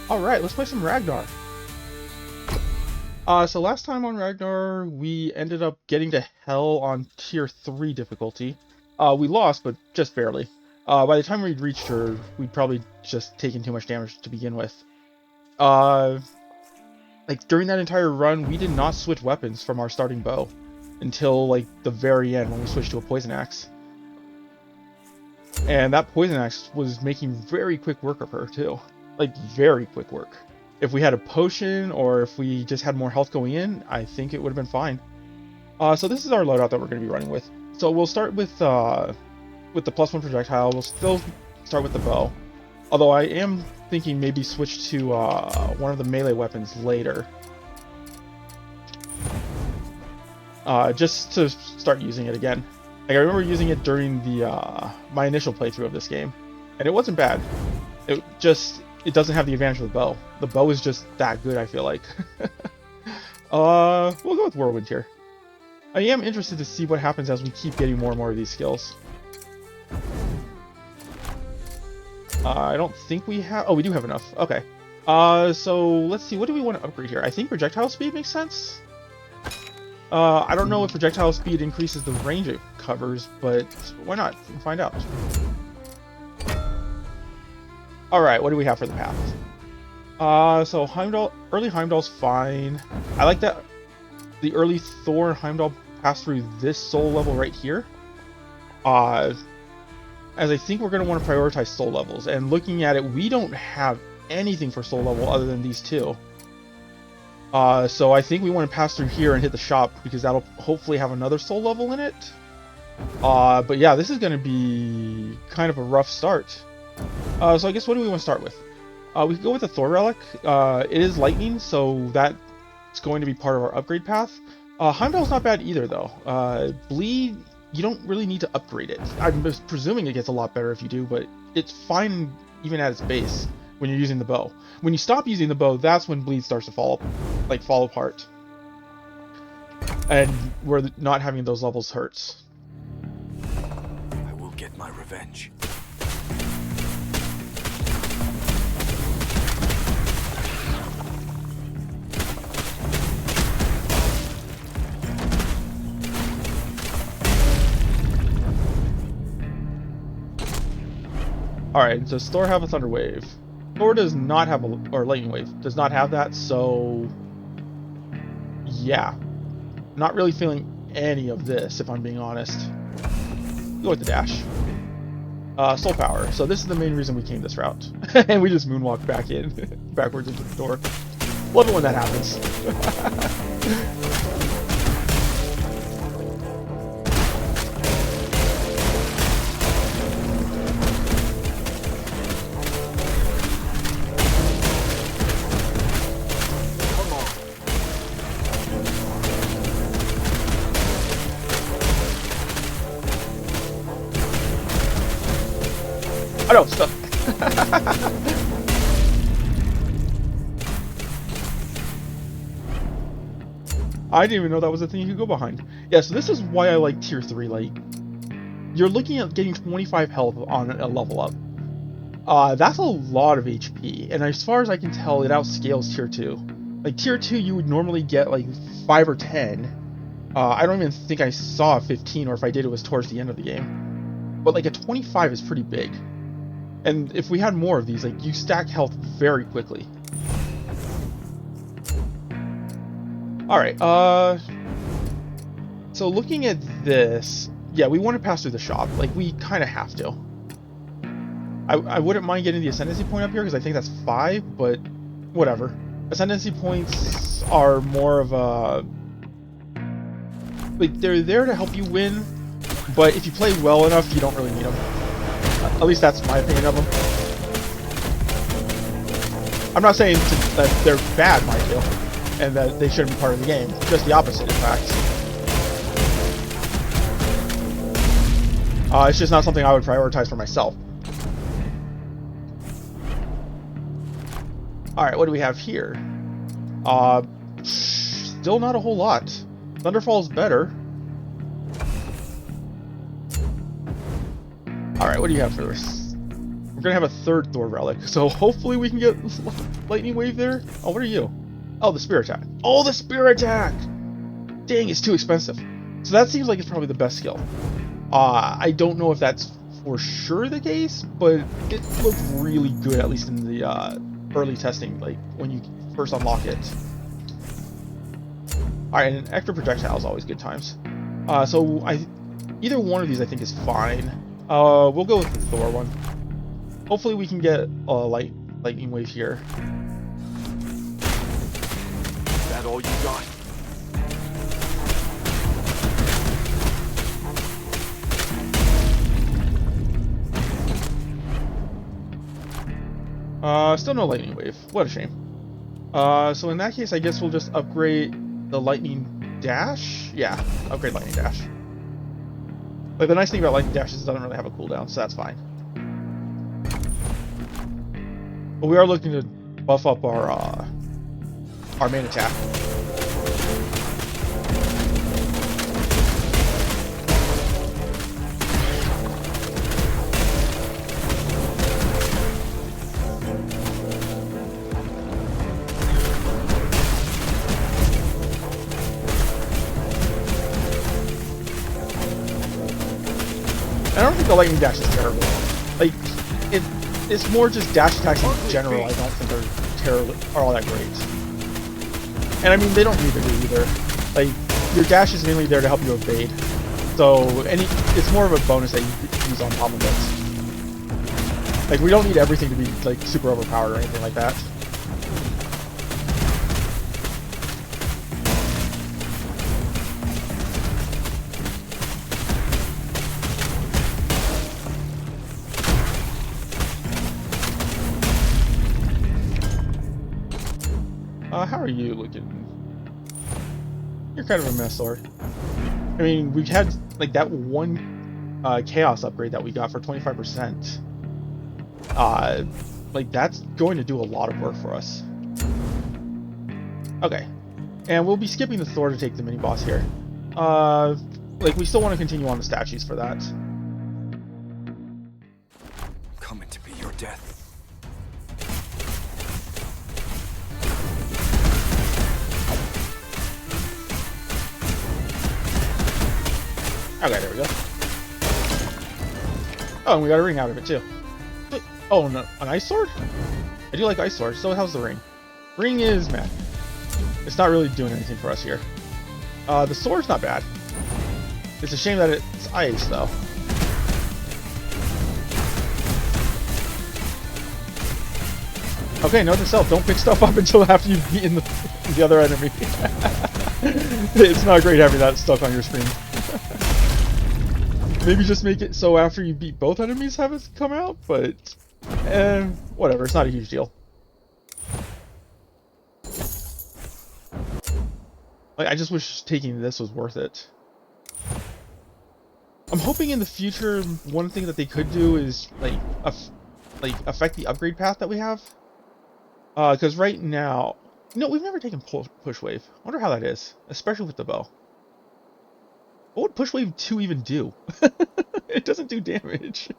Alright, let's play some Ragnar. So last time on Ragnar, we ended up getting to hell on tier 3 difficulty. We lost, but just barely. By the time we'd reached her, we'd probably just taken too much damage to begin with. Uh, like, during that entire run, we did not switch weapons from our starting bow until, like, the very end when we switched to a poison axe. And that poison axe was making very quick work of her, too. Like, very quick work. If we had a potion, or if we just had more health going in, I think it would have been fine. So this is our loadout that we're going to be running with. So we'll start with the +1 projectile. We'll still start with the bow. Although I am thinking maybe switch to one of the melee weapons later. Just to start using it again. Like, I remember using it during the my initial playthrough of this game, and it wasn't bad. It doesn't have the advantage of the bow. The bow is just that good, I feel like. We'll go with Whirlwind here. I am interested to see what happens as we keep getting more and more of these skills. I don't think we have... Oh, we do have enough. Okay. So let's see. What do we want to upgrade here? I think projectile speed makes sense. I don't know if projectile speed increases the range it covers, but why not? We'll find out. Alright, what do we have for the path? So Heimdall, early Heimdall's fine. I like that the early Thor and Heimdall pass through this soul level right here. As I think we're going to want to prioritize soul levels. And looking at it, we don't have anything for soul level other than these two. So I think we want to pass through here and hit the shop, because that'll hopefully have another soul level in it. But yeah, this is going to be kind of a rough start. So I guess what do we want to start with? We can go with the Thor relic. It is lightning, so that's going to be part of our upgrade path. Heimdall's not bad either, though. Bleed, you don't really need to upgrade it. I'm presuming it gets a lot better if you do, but it's fine even at its base when you're using the bow. When you stop using the bow, that's when bleed starts to fall apart. And where not having those levels hurts. I will get my revenge. Alright, does Thor have a Thunder Wave? Thor does not have or Lightning Wave does not have that, so yeah. Not really feeling any of this, if I'm being honest. Go with the dash. Soul Power. So this is the main reason we came this route. And we just moonwalk backwards into the door. Love it when that happens. Oh no, stuck. I didn't even know that was a thing you could go behind. Yeah, so this is why I like tier 3. Like, you're looking at getting 25 health on a level up. That's a lot of HP, and as far as I can tell, it outscales tier 2. Like, tier 2, you would normally get like 5 or 10. I don't even think I saw a 15, or if I did, it was towards the end of the game. But like a 25 is pretty big. And if we had more of these, like, you stack health very quickly. Alright, so looking at this, yeah, we want to pass through the shop. Like, we kind of have to. I wouldn't mind getting the Ascendancy point up here, because I think that's 5, but whatever. Ascendancy points are more of a... like, they're there to help you win, but if you play well enough, you don't really need them. At least that's my opinion of them. I'm not saying that they're bad, mind you, and that they shouldn't be part of the game. Just the opposite, in fact. It's just not something I would prioritize for myself. Alright, what do we have here? Still not a whole lot. Thunderfall's better. Alright, what do you have for this? We're gonna have a third Thor relic, so hopefully we can get lightning wave there. Oh, what are you? Oh, the spear attack. Oh, the spear attack! Dang, it's too expensive. So that seems like it's probably the best skill. I don't know if that's for sure the case, but it looked really good, at least in the early testing, like when you first unlock it. Alright, and extra projectile is always good times. So either one of these I think is fine. We'll go with the Thor one. Hopefully we can get a lightning wave here. Is that all you got? Still no lightning wave. What a shame. So in that case, I guess we'll just upgrade the lightning dash. Yeah, upgrade lightning dash. Like, the nice thing about lightning dash is it doesn't really have a cooldown, so that's fine. But we are looking to buff up our main attack. I don't think the lightning dash is terrible. Like, it's more just dash attacks in general. I don't think are all that great. And I mean, they don't need to be either. Like, your dash is mainly there to help you evade. So it's more of a bonus that you use on top of it. Like, we don't need everything to be like super overpowered or anything like that. How are you looking? You're kind of a mess, Thor. I mean, we've had like that one chaos upgrade that we got for 25%. Like, that's going to do a lot of work for us. Okay, and we'll be skipping the Thor to take the mini boss here. Like, we still want to continue on the statues for that. Coming to be your death. Okay, there we go. Oh, and we got a ring out of it too. Oh, no, an ice sword? I do like ice swords, so how's the ring? Ring is meh. It's not really doing anything for us here. The sword's not bad. It's a shame that it's ice, though. Okay, note to self, don't pick stuff up until after you've beaten the other enemy. It's not great having that stuck on your screen. Maybe just make it so after you beat both enemies have it come out, but whatever, it's not a huge deal. Like, I just wish taking this was worth it. I'm hoping in the future, one thing that they could do is like affect the upgrade path that we have. Because right now, we've never taken push wave. I wonder how that is, especially with the bow. What would push wave 2 even do? It doesn't do damage.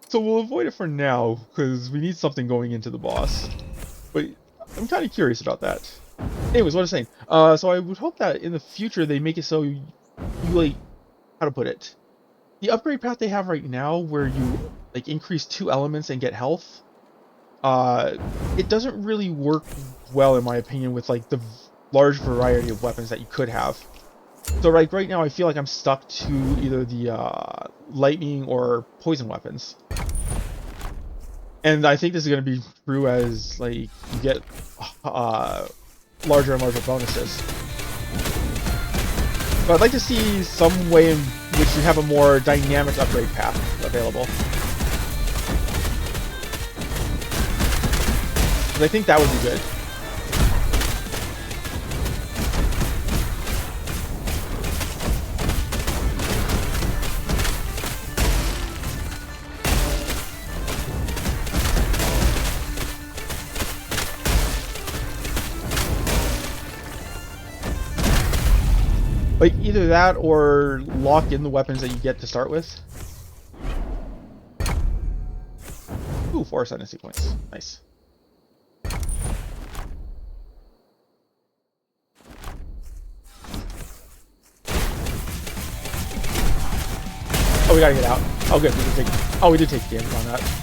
So we'll avoid it for now, because we need something going into the boss. But I'm kind of curious about that. Anyways, what I was saying. So I would hope that in the future they make it so you like, how to put it? The upgrade path they have right now, where you like increase 2 elements and get health, it doesn't really work well, in my opinion, with like the large variety of weapons that you could have. So like right now, I feel like I'm stuck to either the lightning or poison weapons. And I think this is going to be true as like you get larger and larger bonuses. But I'd like to see some way in which you have a more dynamic upgrade path available. Because I think that would be good. Like, either that or lock in the weapons that you get to start with. Ooh, 4 ascendancy points. Nice. Oh, we gotta get out. Oh, good. We did take damage on that.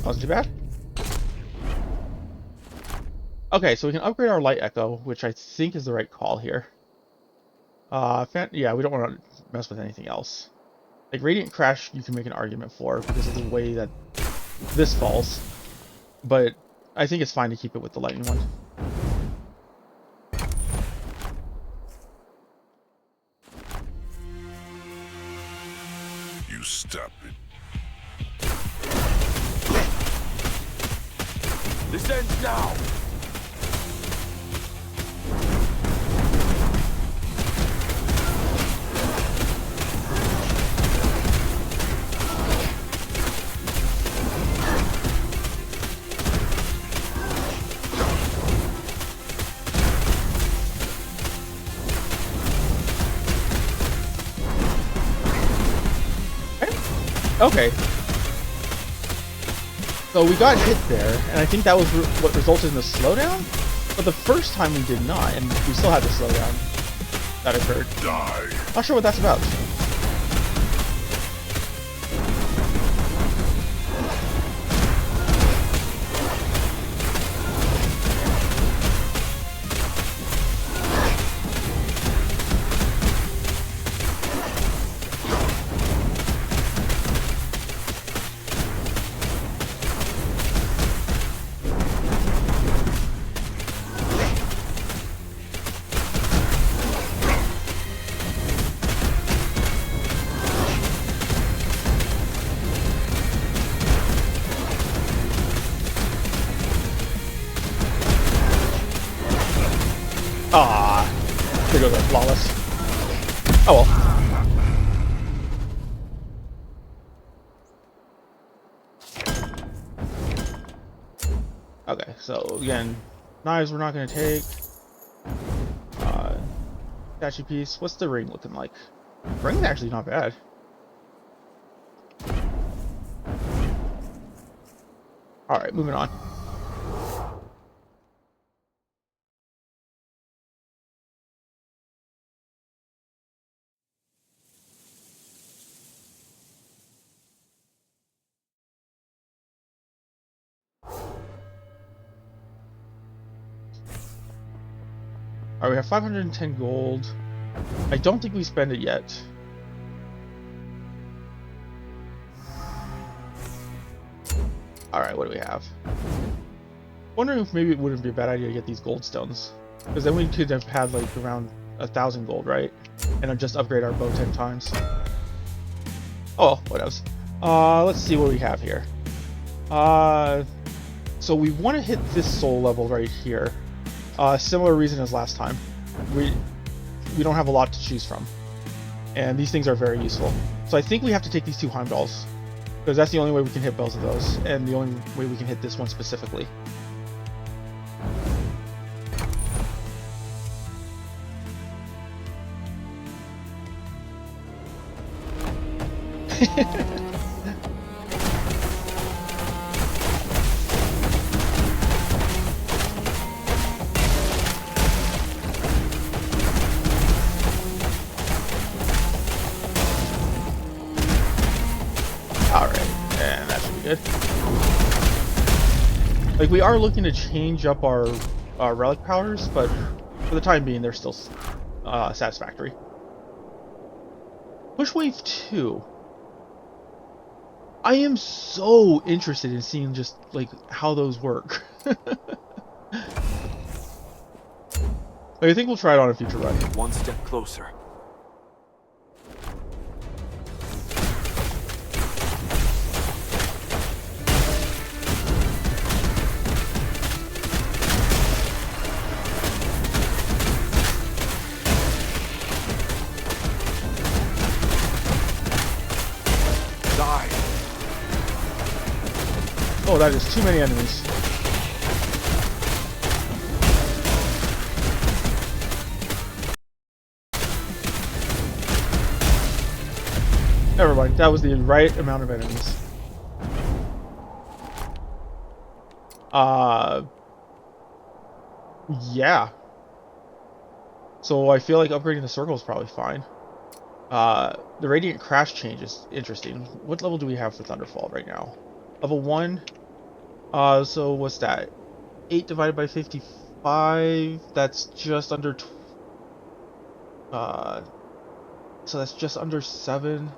Wasn't too bad. Okay, so we can upgrade our light echo, which I think is the right call here. Yeah, we don't want to mess with anything else. Like Radiant Crash, you can make an argument for because of the way that this falls, but I think it's fine to keep it with the lightning one. You stop it. This ends now! Okay. So we got hit there, and I think that was what resulted in the slowdown? But the first time we did not, and we still had the slowdown that occurred. Die. Not sure what that's about. Ah, there goes that flawless. Oh well. Okay, so again, knives we're not going to take. Statue piece. What's the ring looking like? Ring's actually not bad. Alright, moving on. Alright, we have 510 gold. I don't think we spend it yet. Alright, what do we have? Wondering if maybe it wouldn't be a bad idea to get these gold stones. Because then we could have had like around 1,000 gold, right? And just upgrade our bow 10 times. Oh, what else? Let's see what we have here. So we want to hit this soul level right here. Similar reason as last time. We don't have a lot to choose from. And these things are very useful. So I think we have to take these 2 Heimdalls. Because that's the only way we can hit both of those. And the only way we can hit this one specifically. Like, we are looking to change up our relic powers, but for the time being, they're still satisfactory. Push wave 2. I am so interested in seeing just, like, how those work. I think we'll try it on a future run. One step closer. Die. Oh, that is too many enemies. Never mind, that was the right amount of enemies. Yeah. So I feel like upgrading the circle is probably fine. The Radiant Crash change is interesting. What level do we have for Thunderfall right now? Level 1. So what's that? 8 divided by 55. That's just under... so that's just under 7.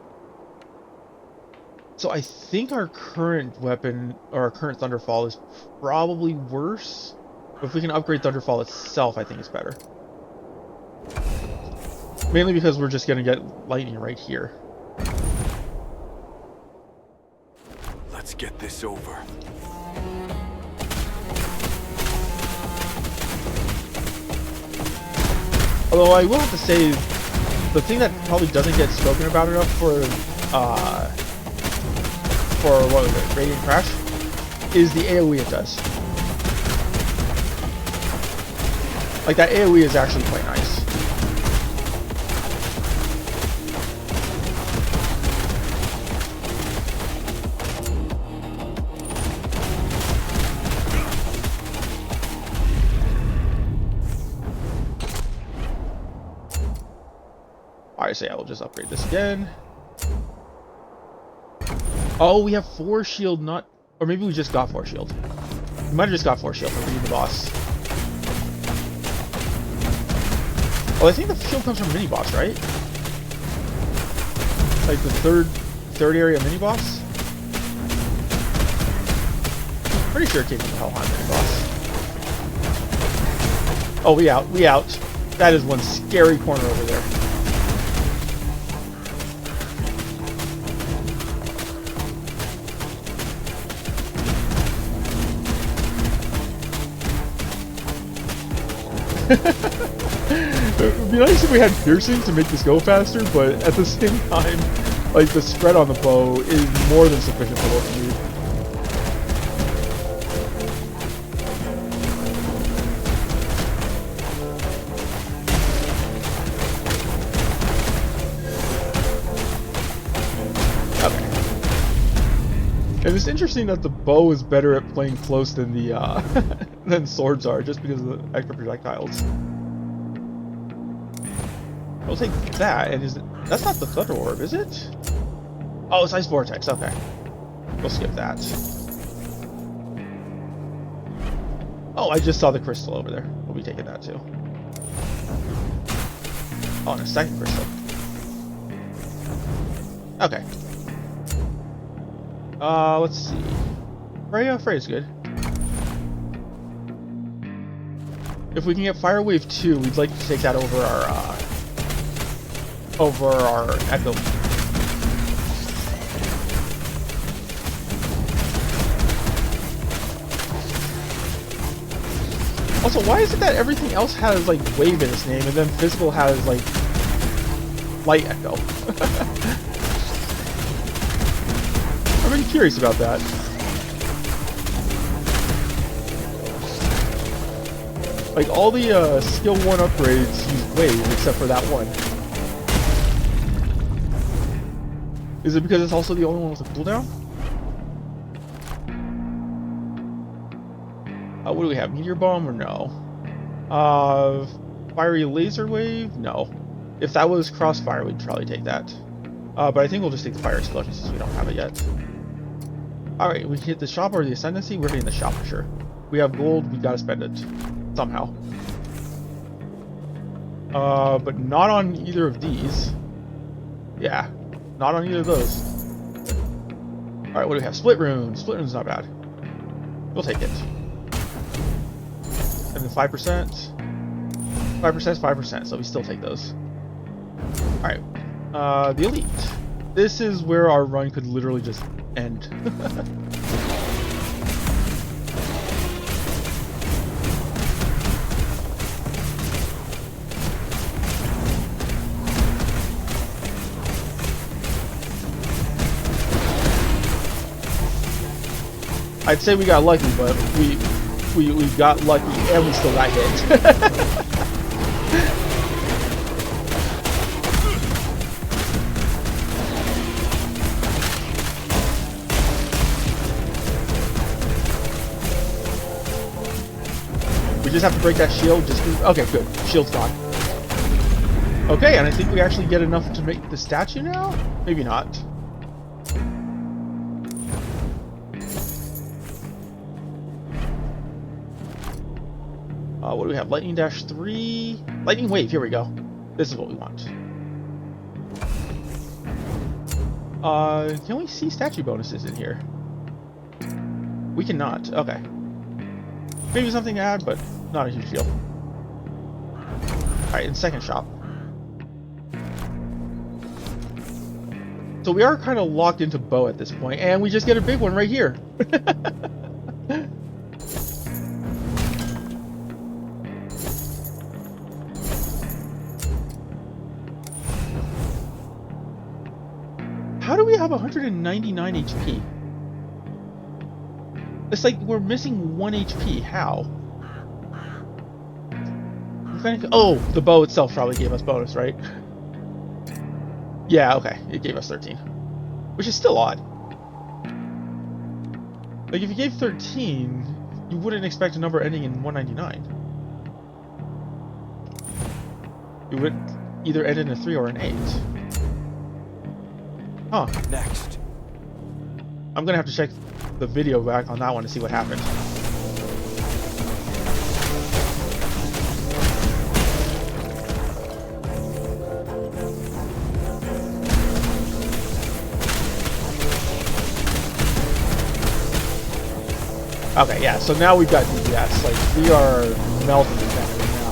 So I think our current weapon, or our current Thunderfall, is probably worse. But if we can upgrade Thunderfall itself, I think it's better. Mainly because we're just going to get lightning right here. Let's get this over. Although I will have to say, the thing that probably doesn't get spoken about enough for what was it, Radiant Crash, is the AoE it does. Like, that AoE is actually quite nice. Alright, so yeah, we'll just upgrade this again. Oh, we have 4 shield, not... Or maybe we just got 4 shield. We might have just got 4 shield from beating the boss. Oh, I think the shield comes from mini-boss, right? Like the third area mini-boss? Pretty sure it came from the Helheim mini-boss. Oh, we out. We out. That is one scary corner over there. It would be nice if we had piercing to make this go faster, but at the same time, like, the spread on the bow is more than sufficient for what we need. Okay. And it's interesting that the bow is better at playing close than the than swords are, just because of the extra projectiles. We'll take that, and that's not the Thunder Orb, is it? Oh, it's Ice Vortex, okay. We'll skip that. Oh, I just saw the crystal over there. We'll be taking that too. Oh, and a second crystal. Okay. Let's see. Freya's good. If we can get Fire Wave 2, we'd like to take that over our Echo. Also, why is it that everything else has, like, Wave in its name, and then Physical has, like, Light Echo? I'm really curious about that. Like, all the skill 1 upgrades use Wave, except for that one. Is it because it's also the only one with a cooldown? What do we have? Meteor Bomb or no? Fiery Laser Wave? No. If that was Crossfire, we'd probably take that. But I think we'll just take the Fire Explosion since we don't have it yet. Alright, we can hit the shop or the Ascendancy. We're hitting the shop for sure. We have gold, we gotta spend it. Somehow. But not on either of these. Yeah. Not on either of those. Alright, what do we have? Split Rune. Split Rune's not bad. We'll take it. And then 5%. 5% is 5%, so we still take those. Alright. The Elite. This is where our run could literally just end. I'd say we got lucky, but we got lucky and we still got hit. We just have to break that shield. Okay, good. Shield's gone. Okay, and I think we actually get enough to make the statue now? Maybe not. What do we have? Lightning Dash 3? Lightning Wave, here we go. This is what we want. Can we see statue bonuses in here? We cannot. Okay. Maybe something to add, but not a huge deal. Alright, in second shop. So we are kind of locked into bow at this point, and we just get a big one right here. How do we have 199 HP? It's like we're missing 1 HP. How? Oh, the bow itself probably gave us bonus, right? Yeah, okay. It gave us 13. Which is still odd. Like, if you gave 13, you wouldn't expect a number ending in 199. You would either end in a 3 or an 8. Huh. Next. I'm gonna have to check the video back on that one to see what happened. Okay, yeah, so now we've got DPS. Like, we are melting this enemy now.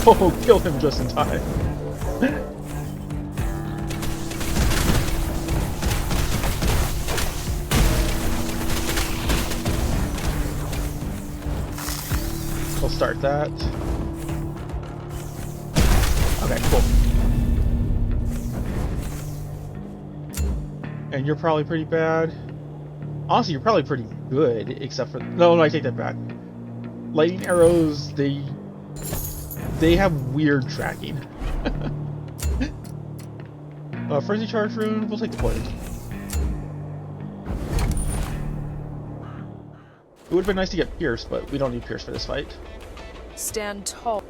Oh, kill him just in time. We'll start that. Okay, cool. And you're probably pretty bad. Honestly, you're probably pretty good, except for... No, I take that back. Lightning arrows, they have weird tracking. Frenzy charge rune, we'll take the poison. It would have been nice to get Pierce, but we don't need Pierce for this fight. Stand tall.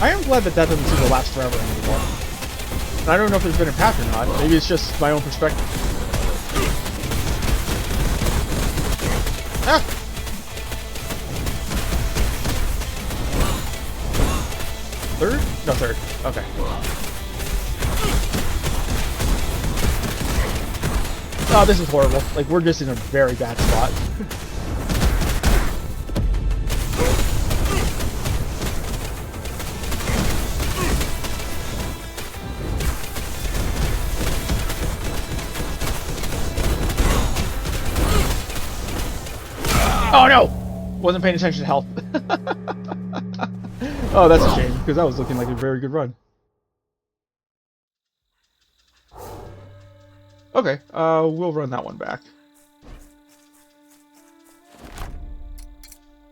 I am glad that doesn't seem to last forever anymore. And I don't know if there's been a patch or not. Maybe it's just my own perspective. Ah! Third? No, third. Okay. Oh, this is horrible. Like, we're just in a very bad spot. Oh no! Wasn't paying attention to health. Oh, that's a shame, because that was looking like a very good run. Okay, we'll run that one back.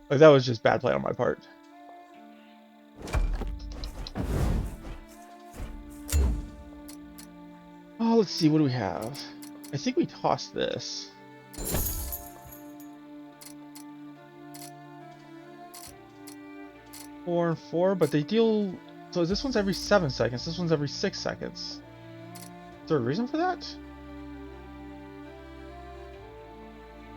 Like, that was just bad play on my part. Oh, let's see, what do we have? I think we tossed this. 4 and 4, but they deal. So this one's every 7 seconds. This one's every 6 seconds. Is there a reason for that?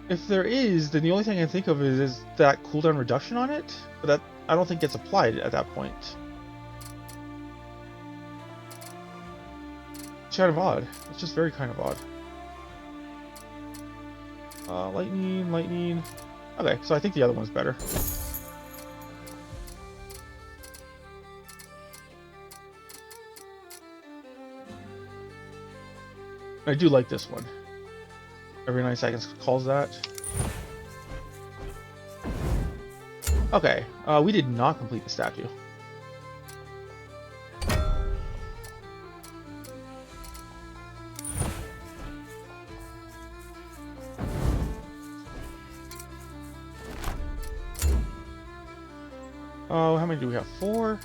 If there is, then the only thing I can think of is that cooldown reduction on it, but that I don't think gets applied at that point. It's kind of odd. It's just very kind of odd. Lightning, lightning. Okay, so I think the other one's better. I do like this one. Every 9 seconds calls that. Okay, we did not complete the statue. Oh, how many do we have? 4?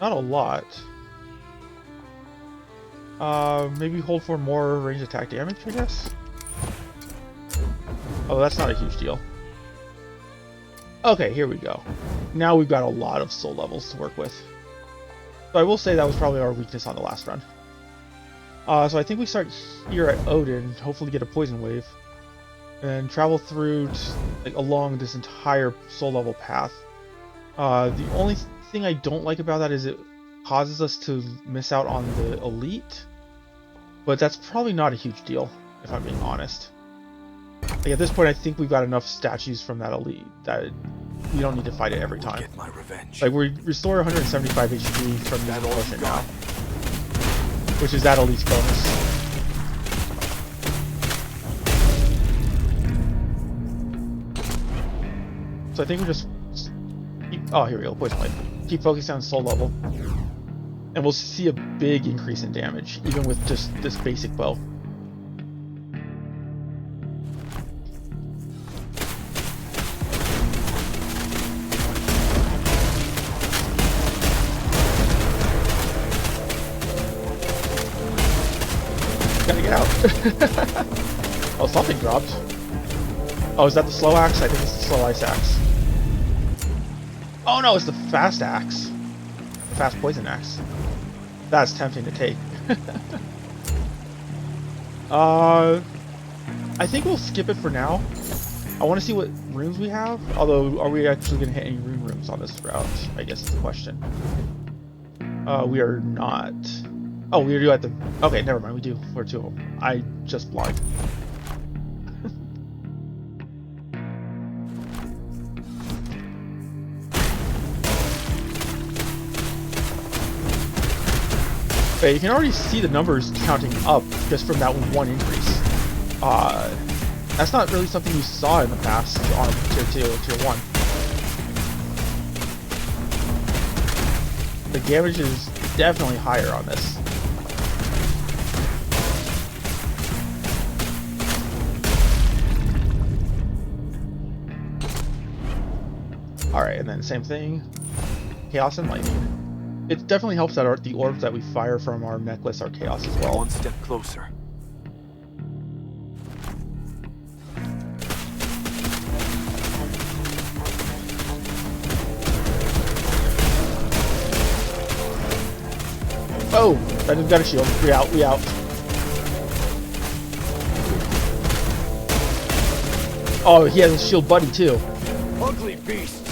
Not a lot. Maybe hold for more range attack damage, I guess? Oh, that's not a huge deal. Okay, here we go. Now we've got a lot of soul levels to work with. So I will say that was probably our weakness on the last run. So I think we start here at Odin, hopefully get a poison wave, and travel through like along this entire soul level path. The only thing I don't like about that is it causes us to miss out on the elite, but that's probably not a huge deal, if I'm being honest. Like at this point, I think we've got enough statues from that elite that we don't need to fight it every time. Get my revenge. Like we restore 175 HP from that potion now, which is that elite's bonus. So I think we just keep, oh, here we go, poison wave. Keep focusing on soul level, and we'll see a big increase in damage, even with just this basic bow. Gotta get out. Oh, something dropped. Oh, is that the slow axe? I think it's the slow ice axe. Oh no, it's the fast axe. The fast poison axe. That's tempting to take. I think we'll skip it for now. I want to see what runes we have. Although, are we actually going to hit any rune rooms on this route? I guess is the question. We are not. Oh, we do at the... Okay, never mind. We do for 2 of them. I just blind. Okay, you can already see the numbers counting up just from that one increase. That's not really something you saw in the past on tier 2 or tier 1. The damage is definitely higher on this. Alright, and then same thing. Chaos and lightning. It definitely helps that the orbs that we fire from our necklace are chaos as well. One step closer. Oh! That dude's got a shield. We out, we out. Oh, he has a shield buddy too. Ugly beast.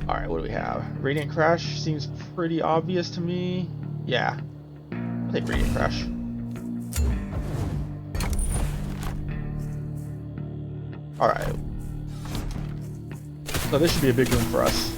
Alright, what do we have? Radiant Crash seems pretty obvious to me. Yeah. I'll take Radiant Crash. Alright. So this should be a big room for us.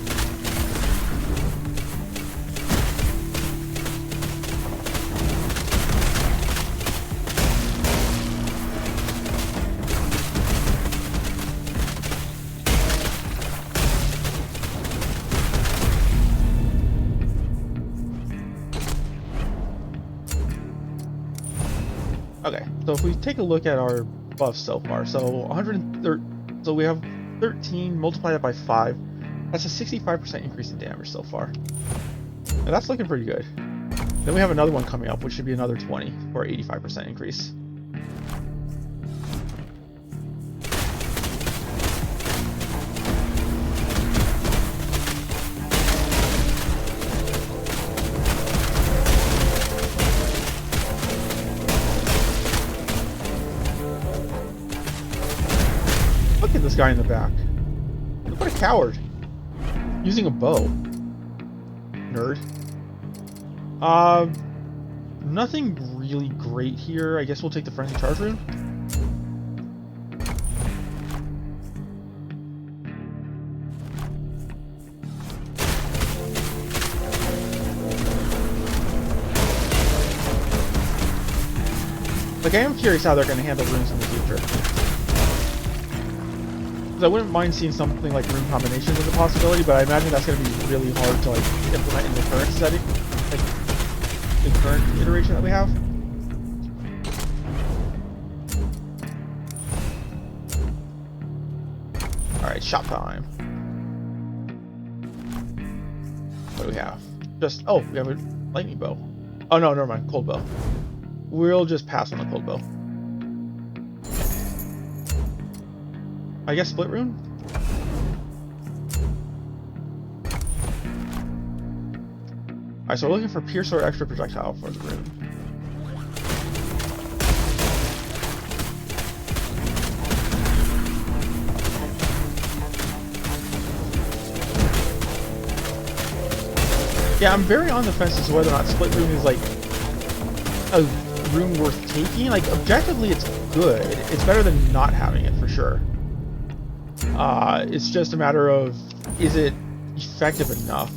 Okay, so if we take a look at our buffs so far, so 130, so we have 13, multiply that by 5, that's a 65% increase in damage so far. And that's looking pretty good. Then we have another one coming up, which should be another 20 for 85% increase. Look at this guy in the back. What a coward. Using a bow. Nerd. Nothing really great here. I guess we'll take the Frenzy Charge Rune. Like, I am curious how they're going to handle runes in the future. Because I wouldn't mind seeing something like rune combinations as a possibility, but I imagine that's going to be really hard to like implement in the current setting, like the current iteration that we have. Alright, shop time. What do we have? Just, oh, we have a lightning bow. Oh no, never mind, cold bow. We'll just pass on the cold bow. I guess split rune? Alright, so we're looking for pierce or extra projectile for the rune. Yeah, I'm very on the fence as to whether or not split rune is like a rune worth taking. Like, objectively it's good. It's better than not having it for sure. It's just a matter of, is it effective enough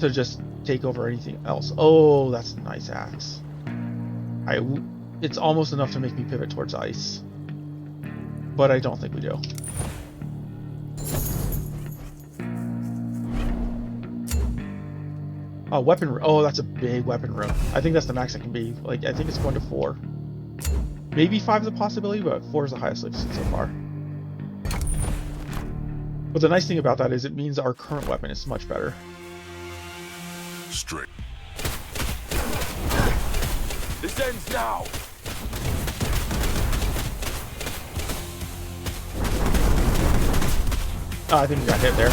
to just take over anything else? Oh, that's a nice axe. It's almost enough to make me pivot towards ice, but I don't think we do. Oh, weapon. Oh, that's a big weapon room. I think that's the max it can be. Like, I think it's 1 to 4. Maybe 5 is a possibility, but 4 is the highest we've seen so far. But the nice thing about that is it means our current weapon is much better. Straight. This ends now. Oh, I think we got hit there.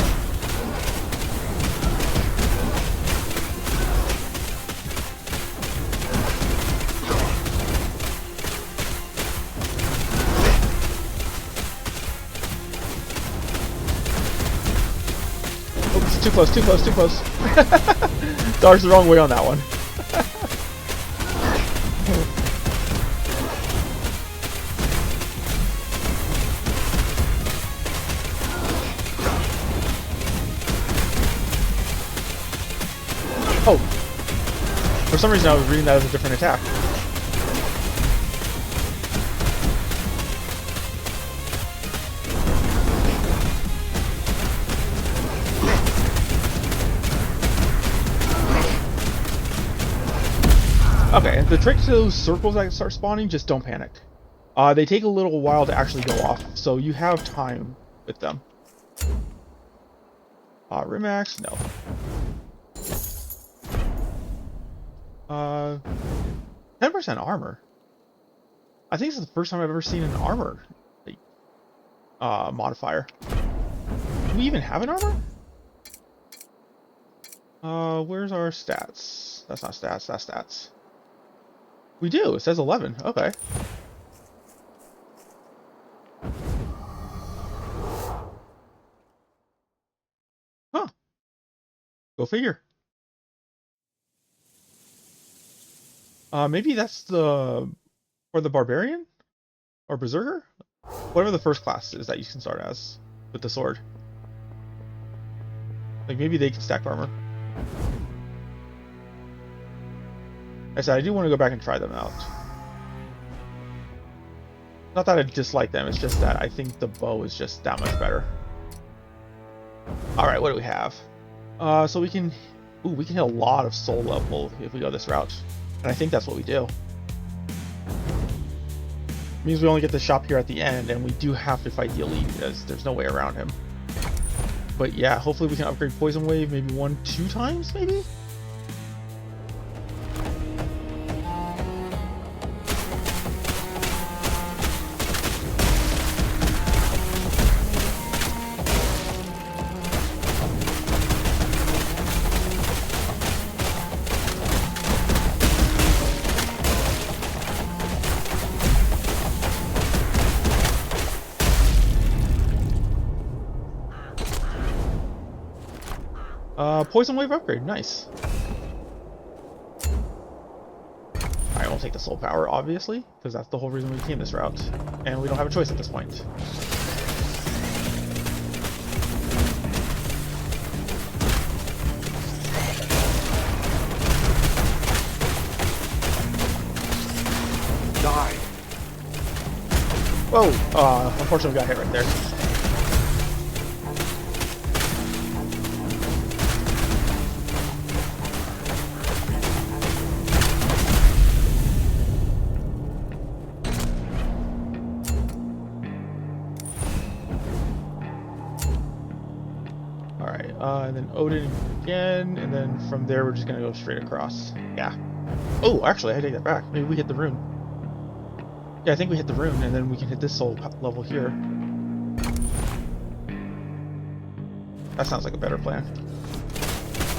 Too close, too close, too close. Dodged the wrong way on that one. Oh. For some reason I was reading that as a different attack. Okay, the trick to those circles that start spawning, just don't panic. They take a little while to actually go off, so you have time with them. Rimax, no. 10% armor. I think this is the first time I've ever seen an armor modifier. Do we even have an armor? Where's our stats? That's not stats, that's stats. We do. It says 11. Okay. Huh. Go figure. Maybe that's for the barbarian or berserker, whatever the first class is that you can start as with the sword. Like, maybe they can stack armor. I said I do want to go back and try them out. Not that I dislike them, it's just that I think the bow is just that much better. Alright, what do we have? So we can hit a lot of soul level if we go this route. And I think that's what we do. It means we only get the shop here at the end, and we do have to fight the elite, because there's no way around him. But yeah, hopefully we can upgrade Poison Wave maybe 1-2 times, maybe? Poison Wave upgrade, nice. Alright, we'll take the Soul Power, obviously, because that's the whole reason we came this route. And we don't have a choice at this point. Die. Whoa! Unfortunately we got hit right there. Alright, and then Odin again, and then from there we're just gonna go straight across. Yeah. Oh, actually, I take that back. Maybe we hit the rune. Yeah, I think we hit the rune, and then we can hit this soul level here. That sounds like a better plan.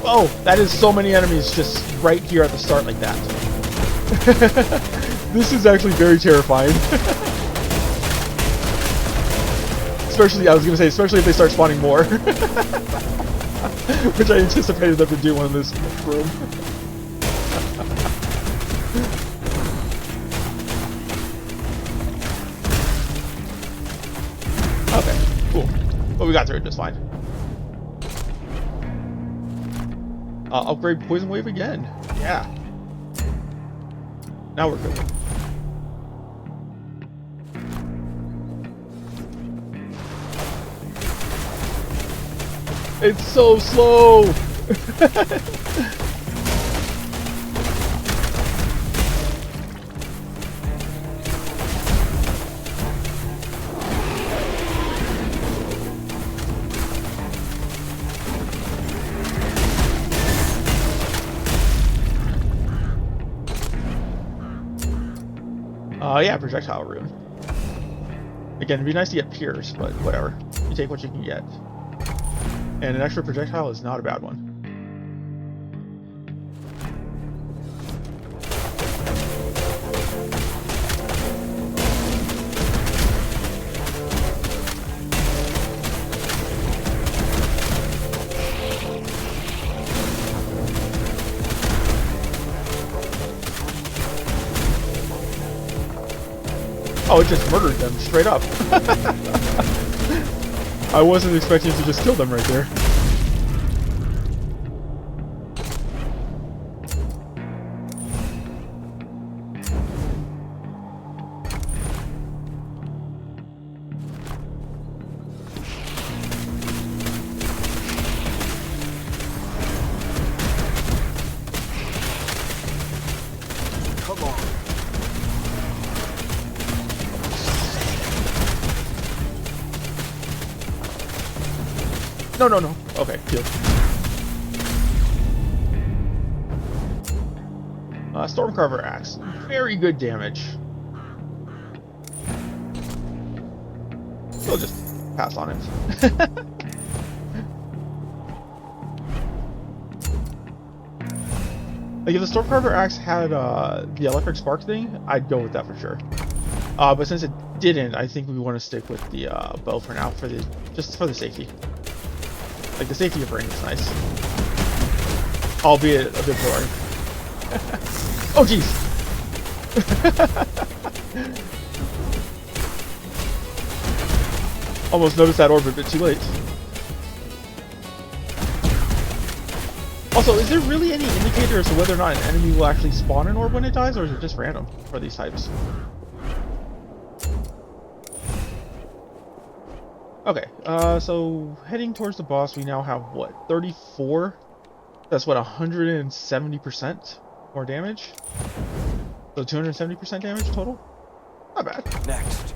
Oh, that is so many enemies just right here at the start like that. This is actually very terrifying. Especially, I was going to say, especially if they start spawning more. Which I anticipated them to do one in this room. Okay, cool. But we got through it just fine. Upgrade Poison Wave again. Yeah. Now we're good. It's so slow! Yeah, projectile rune. Again, it'd be nice to get Pierce, but whatever. You take what you can get. And an extra projectile is not a bad one. Oh, it just murdered them straight up. I wasn't expecting to just kill them right there. Come on. No, no, no. Okay, good. Stormcarver Axe. Very good damage. We'll just pass on it. Like, if the Stormcarver Axe had the electric spark thing, I'd go with that for sure. But since it didn't, I think we want to stick with the bow for now, just for the safety. Like, the safety of range is nice. Albeit a bit boring. Oh, jeez! Almost noticed that orb a bit too late. Also, is there really any indicator as to whether or not an enemy will actually spawn an orb when it dies, or is it just random for these types? Okay, so heading towards the boss, we now have, what, 34? That's, what, 170% more damage? So 270% damage total? Not bad. Next.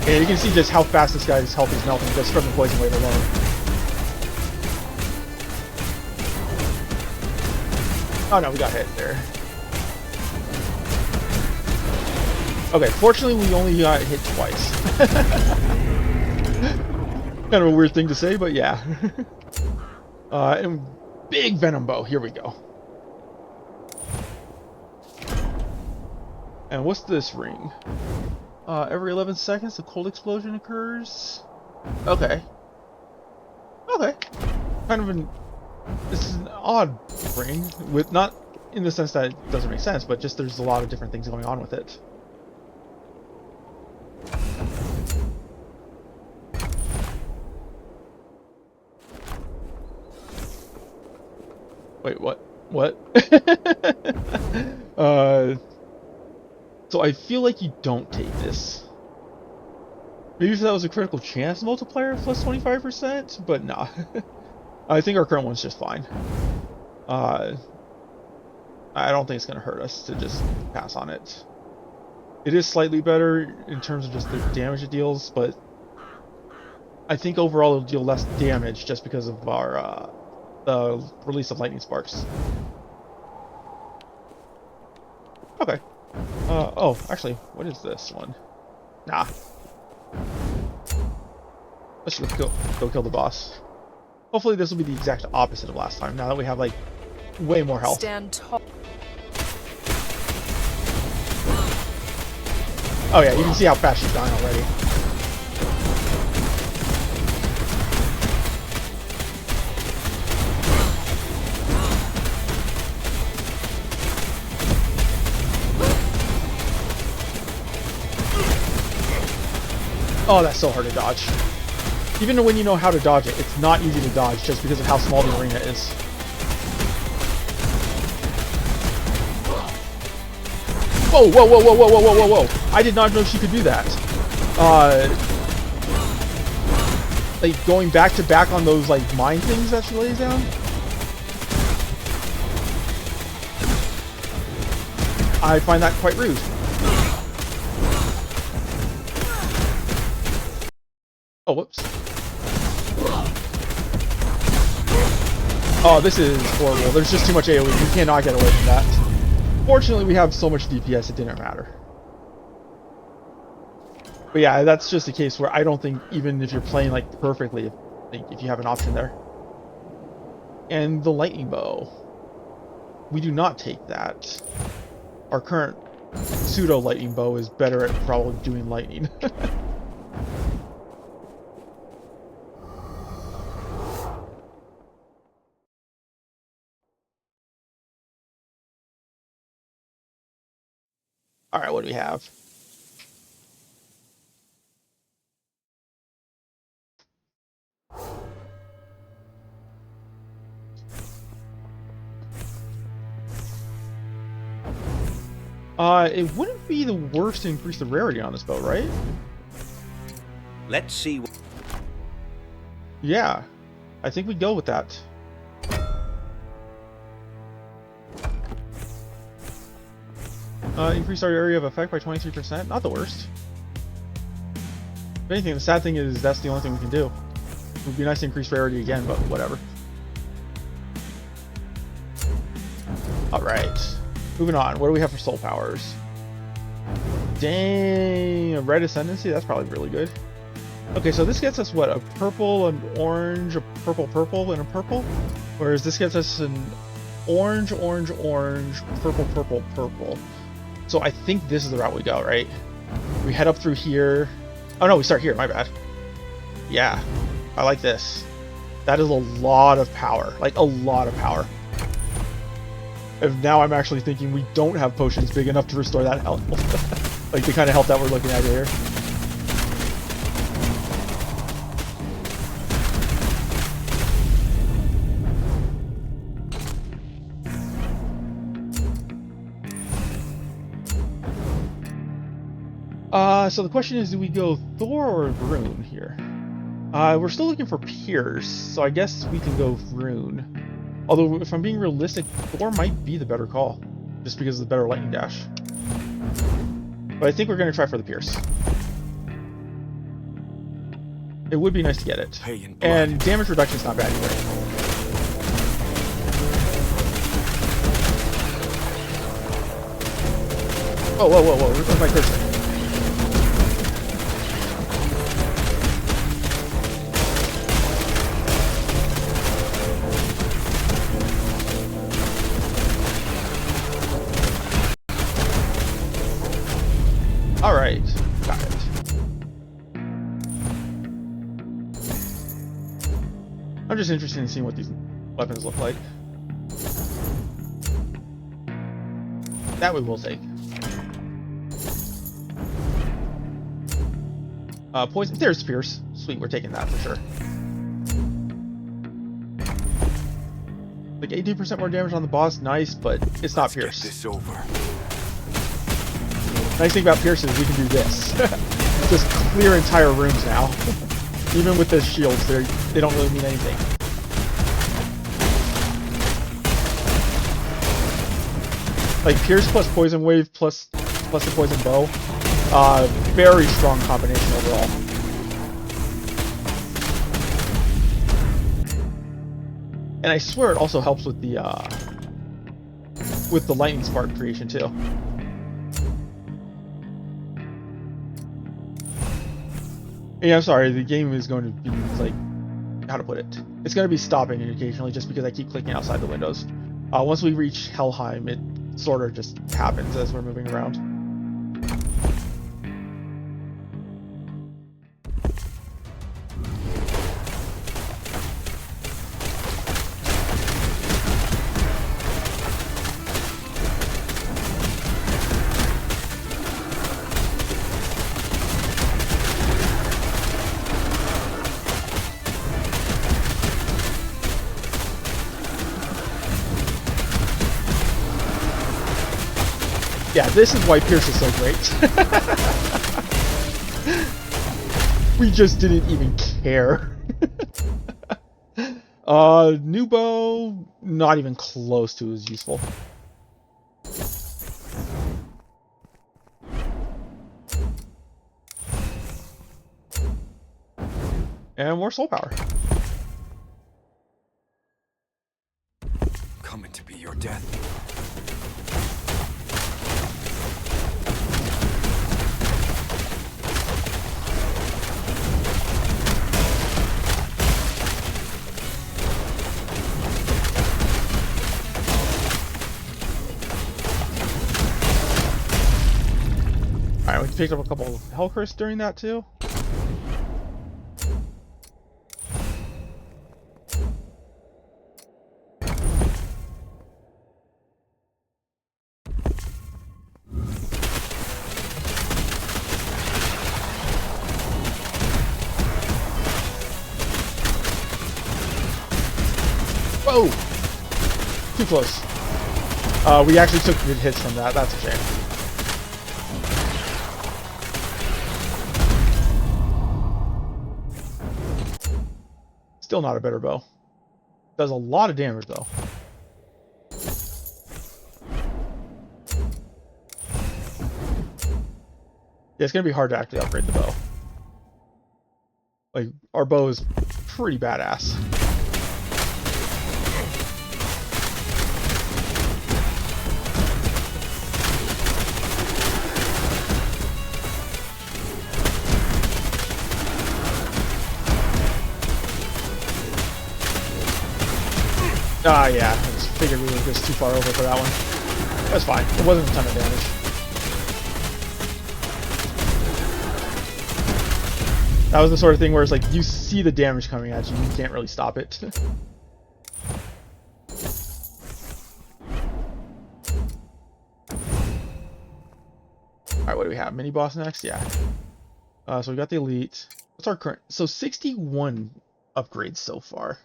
And you can see just how fast this guy's health is melting just from the poison wave alone. Oh no, we got hit there. Okay, fortunately we only got hit twice. Kind of a weird thing to say, but yeah. And big venom bow, here we go. And what's this ring? Every 11 seconds, a cold explosion occurs. Okay. Okay. Kind of an... This is an odd ring, with not in the sense that it doesn't make sense, but just there's a lot of different things going on with it. Wait, what? What? So I feel like you don't take this. Maybe if that was a critical chance multiplier plus 25%, but nah. I think our current one's just fine. I don't think it's going to hurt us to just pass on it. It is slightly better in terms of just the damage it deals, but I think overall it'll deal less damage just because of our the release of lightning sparks. Okay. Oh, actually, what is this one? Nah. Let's just go kill the boss. Hopefully this will be the exact opposite of last time, now that we have, like, way more health. Stand tall. Oh yeah, you can see how fast she's dying already. Oh, that's so hard to dodge. Even when you know how to dodge it, it's not easy to dodge just because of how small the arena is. Whoa, whoa, whoa, whoa, whoa, whoa, whoa, whoa, whoa. I did not know she could do that. Like, going back to back on those, like, mine things that she lays down? I find that quite rude. Oh, whoops. Oh, this is horrible. There's just too much AoE. You cannot get away from that. Fortunately, we have so much DPS, it didn't matter. But yeah, that's just a case where I don't think, even if you're playing, like, perfectly, if you have an option there. And the lightning bow. We do not take that. Our current pseudo lightning bow is better at probably doing lightning. Alright, what do we have? It wouldn't be the worst to increase the rarity on this bow, right? Let's see. Yeah, I think we'd go with that. Increase our area of effect by 23%. Not the worst. If anything, the sad thing is that's the only thing we can do. It would be nice to increase rarity again, but whatever. Alright. Moving on. What do we have for soul powers? Dang, a red ascendancy? That's probably really good. Okay, so this gets us what? A purple, an orange, a purple, purple, and a purple? Whereas this gets us an orange, orange, orange, purple, purple, purple. So I think this is the route we go, right? We head up through here. Oh no, we start here, my bad. Yeah, I like this. That is a lot of power, like a lot of power. And now I'm actually thinking we don't have potions big enough to restore that health. Like the kind of health that we're looking at here. So the question is, do we go Thor or Rune here? We're still looking for Pierce, so I guess we can go Rune. Although, if I'm being realistic, Thor might be the better call, just because of the better lightning dash. But I think we're going to try for the Pierce. It would be nice to get it. And damage reduction is not bad either. Whoa, whoa, whoa, whoa, where's my cursor? I'm just interested in seeing what these weapons look like. That we will take. Poison. There's Pierce. Sweet, we're taking that for sure. Like 18% more damage on the boss, nice, but it's not Pierce. Get this over. Nice thing about Pierce is we can do this. Just clear entire rooms now. Even with the shields, they don't really mean anything. Like Pierce plus Poison Wave plus the Poison Bow. Very strong combination overall. And I swear it also helps with the lightning spark creation too. Yeah, I'm sorry, the game is going to be like, how to put it? It's going to be stopping occasionally just because I keep clicking outside the windows. Once we reach Helheim, it sort of just happens as we're moving around. Yeah, this is why Pierce is so great. We just didn't even care. New bow, not even close to as useful. And more soul power. Coming to be your death. Alright, we picked up a couple of Hellcurse during that too. Whoa! Too close. We actually took good hits from that. That's a shame. Still not a better bow. Does a lot of damage though. Yeah, it's gonna be hard to actually upgrade the bow. Like, our bow is pretty badass. Ah, yeah, I just figured we were just too far over for that one. That's fine. It wasn't a ton of damage. That was the sort of thing where it's like, you see the damage coming at you, you can't really stop it. Alright, what do we have? Mini boss next? Yeah. So we got the elite. What's our current? So 61 upgrades so far.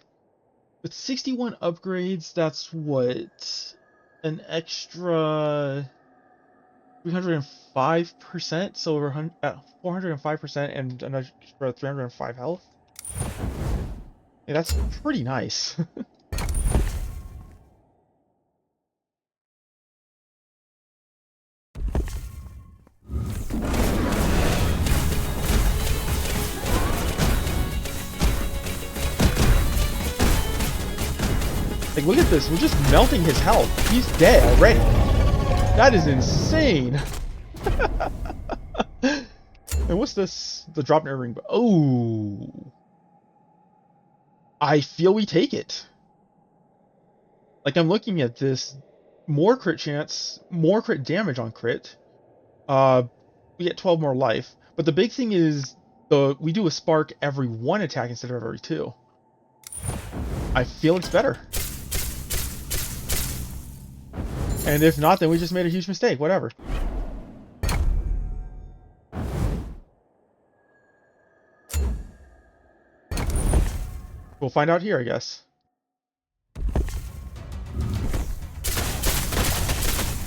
With 61 upgrades, that's what? An extra 305%, so we're 405% and an extra 305 health. Yeah, that's pretty nice. Like, look at this, we're just melting his health. He's dead already. That is insane. And what's this? The drop near ring. Oh, I feel we take it. Like, I'm looking at this, more crit chance, more crit damage on crit. We get 12 more life. But the big thing is we do a spark every one attack instead of every two. I feel it's better. And if not, then we just made a huge mistake. Whatever. We'll find out here, I guess.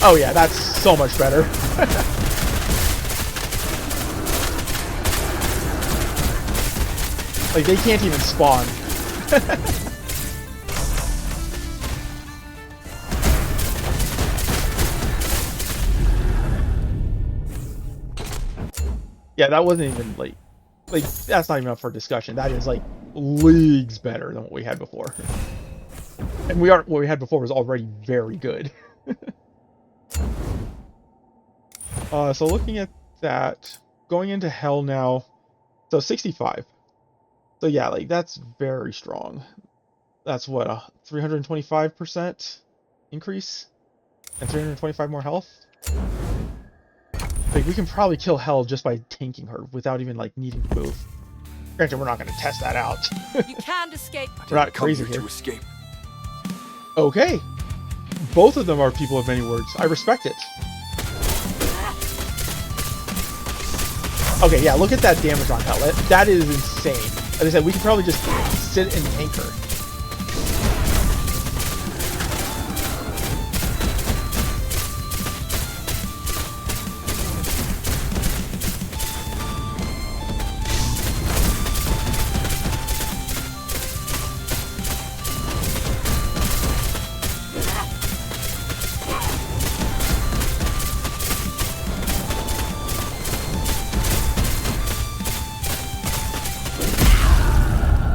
Oh yeah, that's so much better. Like, they can't even spawn. Yeah, that wasn't even, like, that's not even up for discussion. That is, like, leagues better than what we had before. And what we had before was already very good. So looking at that, going into hell now, so 65. So yeah, like, that's very strong. That's what, a 325% increase? And 325 more health? Like, we can probably kill hell just by tanking her without even, like, needing to move. Granted, we're not going to test that out. You can't escape. We're not crazy here. To escape. Okay. Both of them are people of many words. I respect it. Okay, yeah, look at that damage on hell. That is insane. As I said, we could probably just sit and tank her.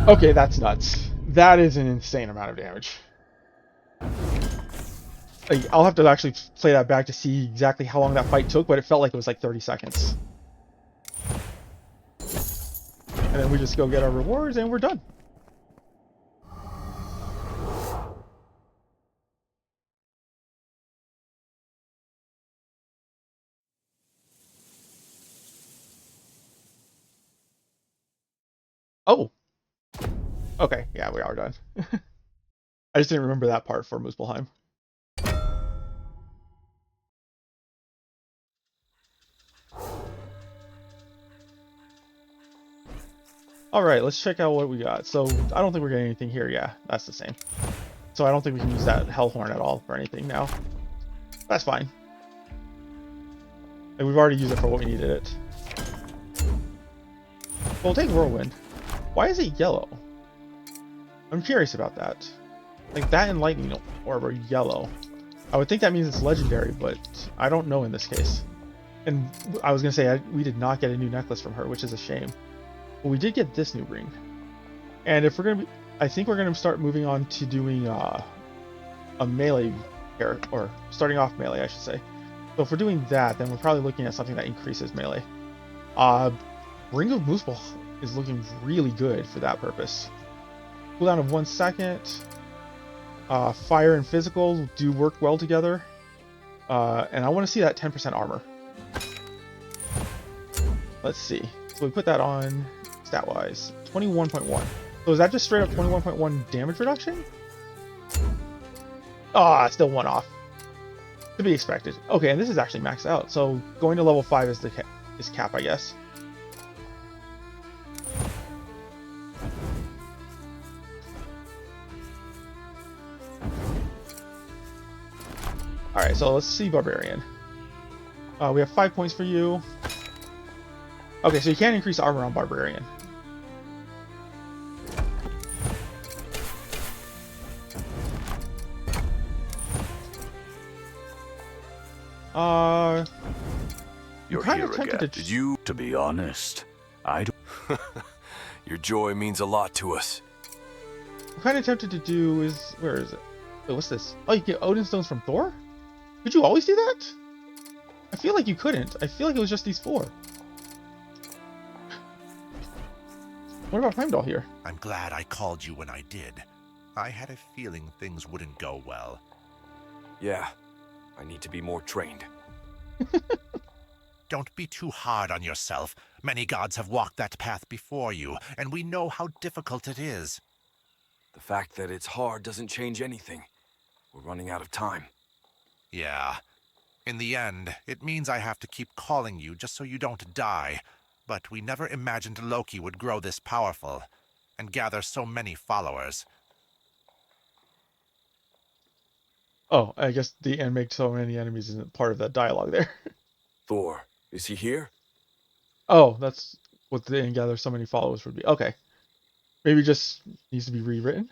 Okay, that's nuts. That is an insane amount of damage. Like, I'll have to actually play that back to see exactly how long that fight took, but it felt like it was like 30 seconds. And then we just go get our rewards and we're done. Oh. Okay, yeah, we are done. I just didn't remember that part for Muspelheim. Alright, let's check out what we got. So, I don't think we're getting anything here. Yeah, that's the same. So I don't think we can use that Hellhorn at all for anything now. That's fine. And we've already used it for what we needed it. We'll take Whirlwind. Why is it yellow? I'm curious about that. Like, that and Lightning Orb are yellow. I would think that means it's legendary, but I don't know in this case. And I was going to say, we did not get a new necklace from her, which is a shame. But we did get this new ring. And if we're going to be... I think we're going to start moving on to doing a melee character, or starting off melee, I should say. So if we're doing that, then we're probably looking at something that increases melee. Ring of Muspel is looking really good for that purpose. Cooldown of 1 second. Fire and physical do work well together. And I want to see that 10% armor. Let's see. So we put that on stat-wise. 21.1. So is that just straight up 21.1 damage reduction? Ah, still one off. To be expected. Okay, and this is actually maxed out. So going to level 5 is the cap, I guess. Alright, so let's see Barbarian. We have 5 points for you. Okay, so you can increase armor on Barbarian. You're kind here of tempted again. to... Did you? To be honest, I don't... Your joy means a lot to us. I'm kind of tempted to do is... Where is it? Wait, what's this? Oh, you get Odin Stones from Thor? Could you always do that? I feel like you couldn't. I feel like it was just these 4. What about Heimdall here? I'm glad I called you when I did. I had a feeling things wouldn't go well. Yeah, I need to be more trained. Don't be too hard on yourself. Many gods have walked that path before you, and we know how difficult it is. The fact that it's hard doesn't change anything. We're running out of time. Yeah. In the end, it means I have to keep calling you just so you don't die. But we never imagined Loki would grow this powerful and gather so many followers. Oh, I guess the and make so many enemies isn't part of that dialogue there. Thor, is he here? Oh, that's what the and gather so many followers would be. Okay. Maybe just needs to be rewritten.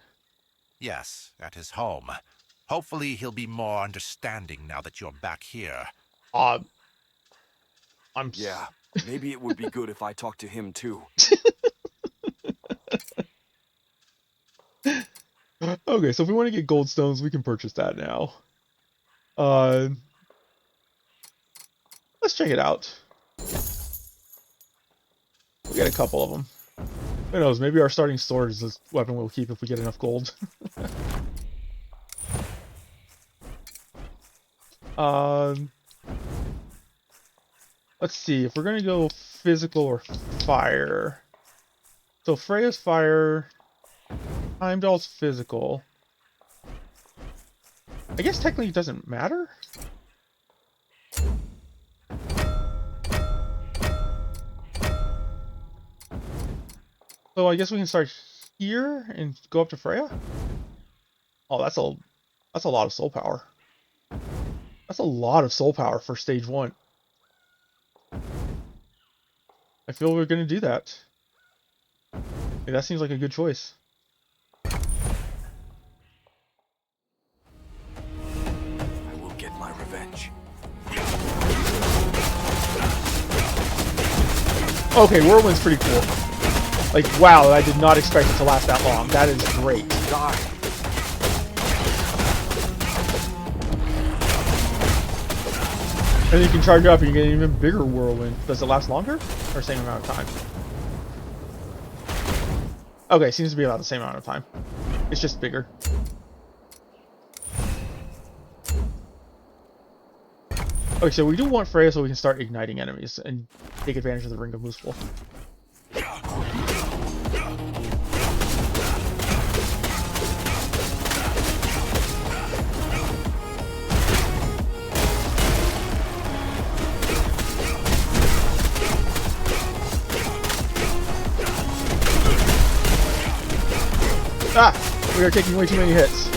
Yes, at his home. Hopefully he'll be more understanding now that you're back here. Uh, I'm Yeah, maybe it would be good if I talked to him too. okay, so if we want to get gold stones, we can purchase that now. Uh, let's check it out. We got a couple of them. Who knows? Maybe our starting sword is this weapon we'll keep if we get enough gold. um, let's see if we're gonna go physical or fire. So Freya's fire, Heimdall's physical. I guess technically it doesn't matter. So I guess we can start here and go up to Freya. Oh, that's a lot of soul power. That's a lot of soul power for stage 1. I feel we're gonna do that. Hey, that seems like a good choice. I will get my revenge. Okay, Whirlwind's pretty cool. Like, wow, I did not expect it to last that long. That is great. Die! And then you can charge up and you get an even bigger Whirlwind. Does it last longer? Or same amount of time? Okay, seems to be about the same amount of time. It's just bigger. Okay, so we do want Freya so we can start igniting enemies and take advantage of the Ring of Muspel. Ah! We are taking way too many hits.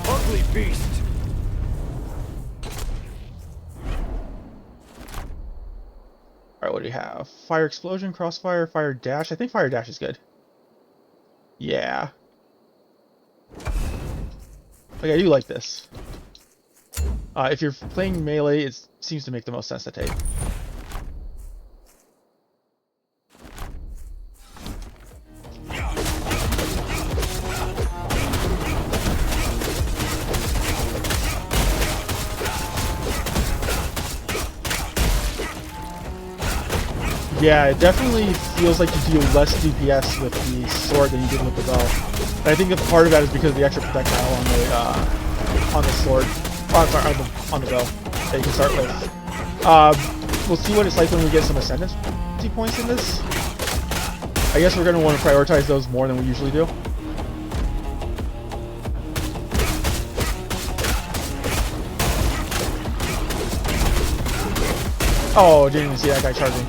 Ugly beast! Alright, what do we have? Fire Explosion, Crossfire, Fire Dash. I think Fire Dash is good. Yeah. Like, I do like this. If you're playing melee, it seems to make the most sense to take. Yeah, it definitely feels like you deal less DPS with the sword than you did with the bow. And I think that part of that is because of the extra projectile on the sword. Oh, sorry, on the bow that you can start with. We'll see what it's like when we get some ascendancy points in this. I guess we're going to want to prioritize those more than we usually do. Oh, didn't even see that guy charging.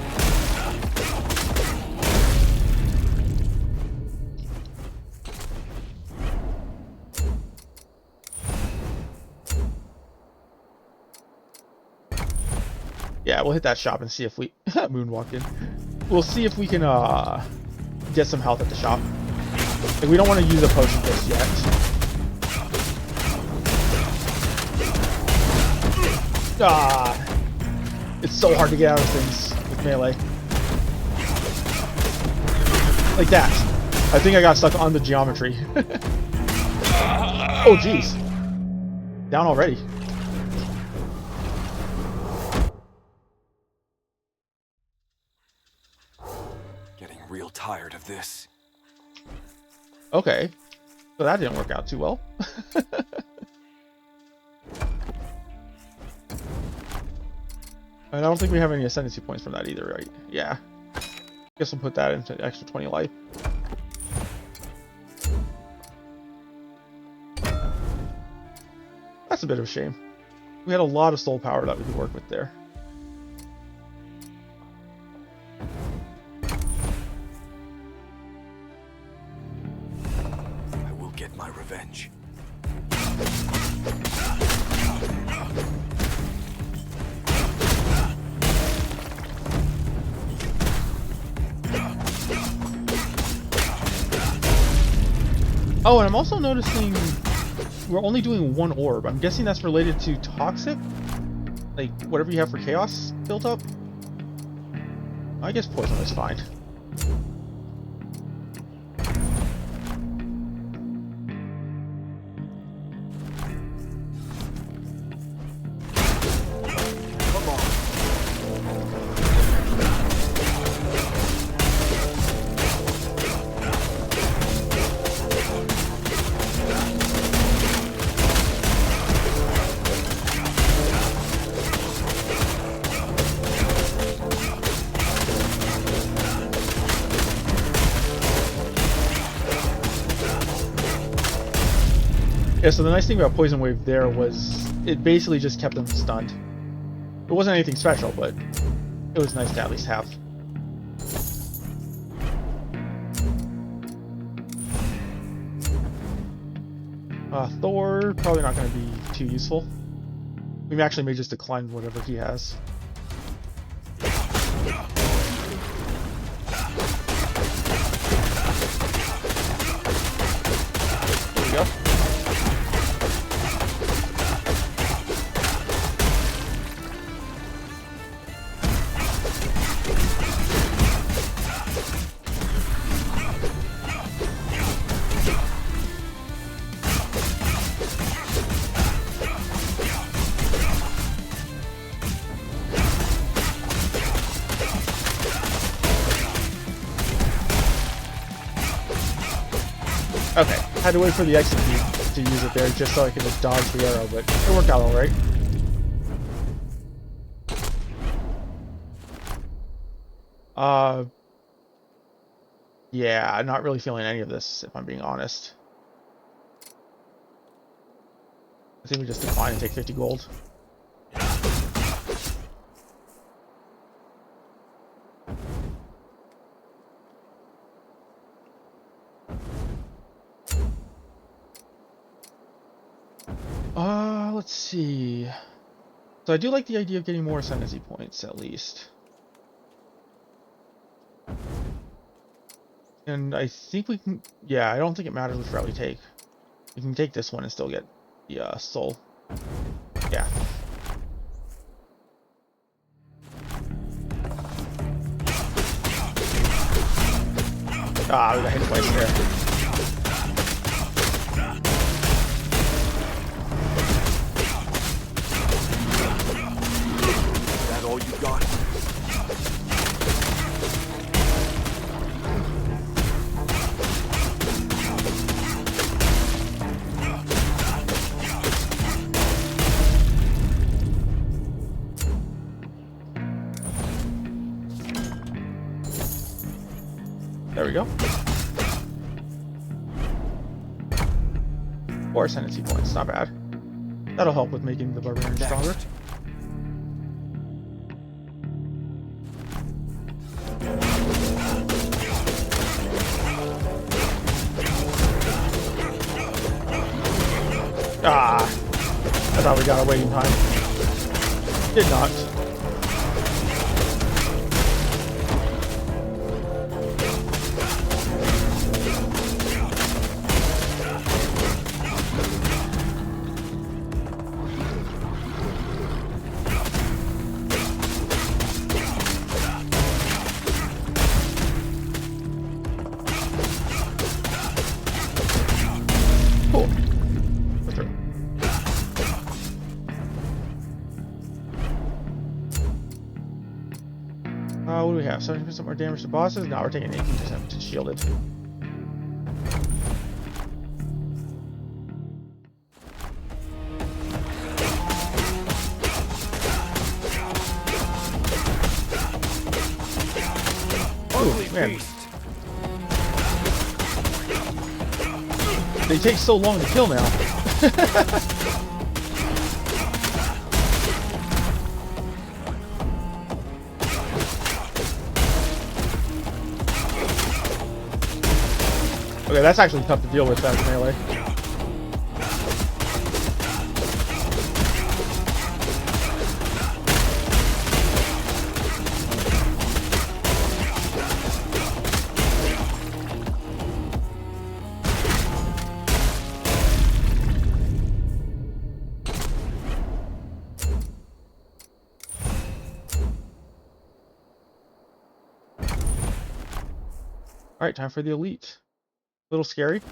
Yeah, we'll hit that shop and see if we moonwalked in. We'll see if we can get some health at the shop. Like, we don't want to use a potion just yet. Ah, it's so hard to get out of things with melee. Like that. I think I got stuck on the geometry. Oh, jeez. Down already. Getting real tired of this. Okay. So that didn't work out too well. I don't think we have any ascendancy points from that either, right? Yeah. Guess we'll put that into extra 20 life. That's a bit of a shame. We had a lot of soul power that we could work with there. I will get my revenge. Oh, and I'm also noticing we're only doing one orb. I'm guessing that's related to toxic? Like, whatever you have for chaos built up? I guess poison is fine. Yeah, so the nice thing about Poison Wave there was it basically just kept them stunned. It wasn't anything special, but it was nice to at least have. Thor, probably not going to be too useful. We actually may just decline whatever he has. There we go. Okay, had to wait for the execute to use it there just so I could just dodge the arrow, but it worked out alright. Yeah, I'm not really feeling any of this, if I'm being honest. I think we just decline and take 50 gold. Let's see. So I do like the idea of getting more ascendancy points, at least. And I think we can... Yeah, I don't think it matters which route we take. We can take this one and still get the soul. Yeah. Ah, we got hit twice there. All you got? There we go. 4 ascendancy points, not bad. That'll help with making the barbarian stronger. Ah, I thought we got a waiting time. Did not. Cool. We're through. What do we have? 70% more damage to bosses? Now we're taking 18% to shielded. ugly man. beast. They take so long to kill now. Okay, that's actually tough to deal with as melee. Alright, time for the elite. A little scary.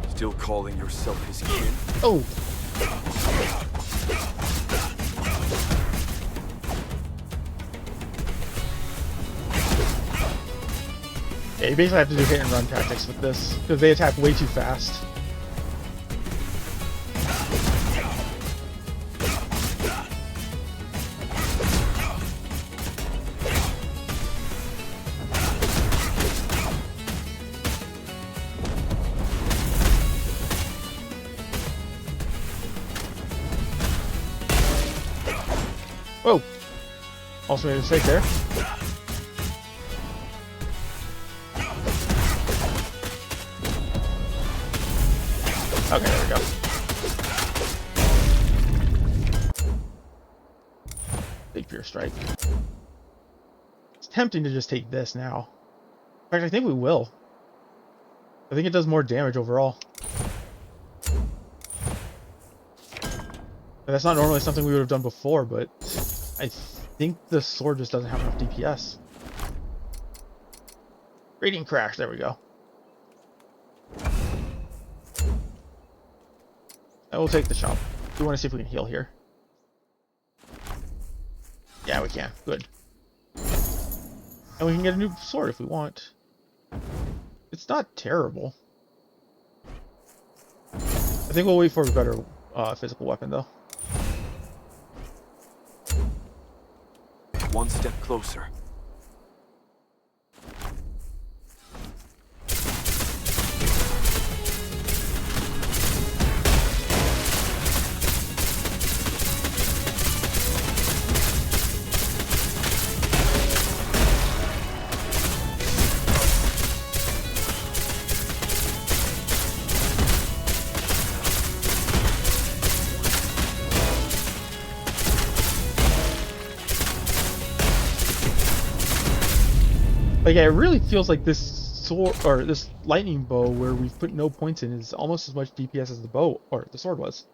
Still calling yourself his kin? Oh! Yeah, you basically have to do hit and run tactics with this, because they attack way too fast. Whoa! Also made a mistake there. Okay, there we go. Big Pure Strike. It's tempting to just take this now. In fact, I think we will. I think it does more damage overall. And that's not normally something we would have done before, but I think the sword just doesn't have enough DPS. Radiant Crash, there we go. I will take the shop. We want to see if we can heal here. Yeah, we can. Good. And we can get a new sword if we want. It's not terrible. I think we'll wait for a better physical weapon, though. One step closer. Like, yeah, it really feels like this sword, or this lightning bow, where we've put no points in, is almost as much DPS as the bow, or the sword was.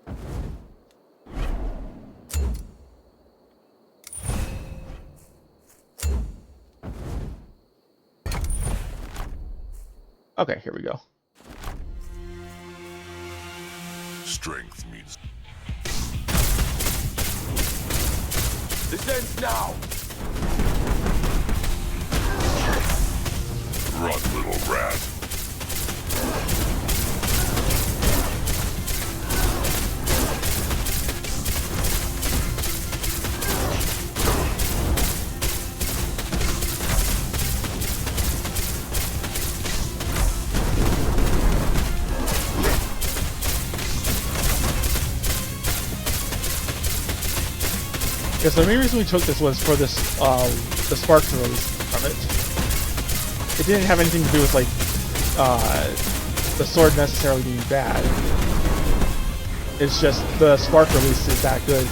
Okay, here we go. Strength means This ends now! run, little rat. Yeah, so the main reason we took this was for this, the sparks release from it. It didn't have anything to do with, like, the sword necessarily being bad. It's just the spark release is that good.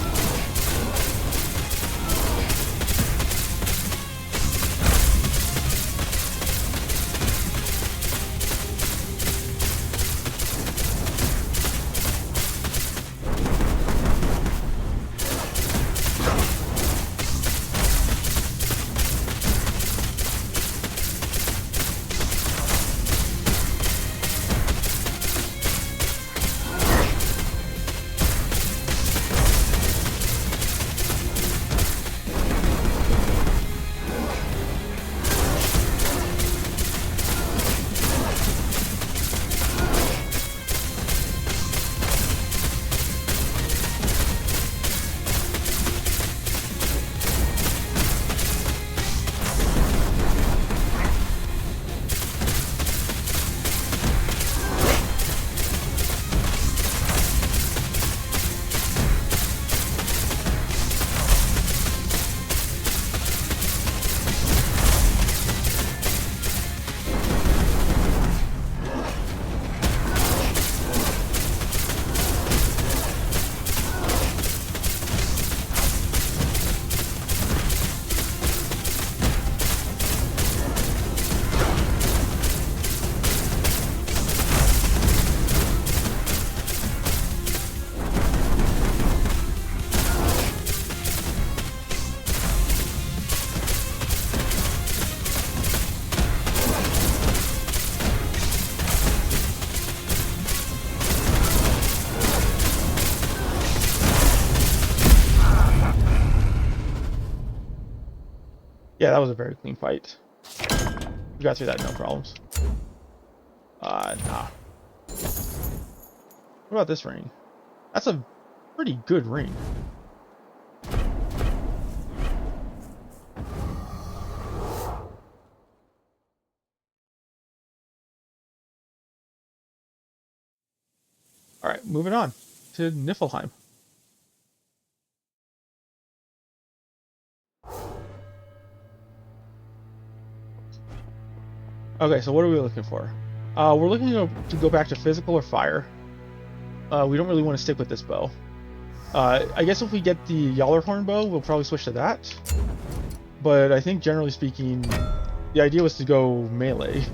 Yeah, that was a very clean fight. We got through that, no problems. Nah. What about this ring? That's a pretty good ring. Alright, moving on to Niflheim. Okay, so what are we looking for? We're looking to go back to physical or fire. We don't really want to stick with this bow. I guess if we get the Yallarhorn bow, we'll probably switch to that. But I think generally speaking, the idea was to go melee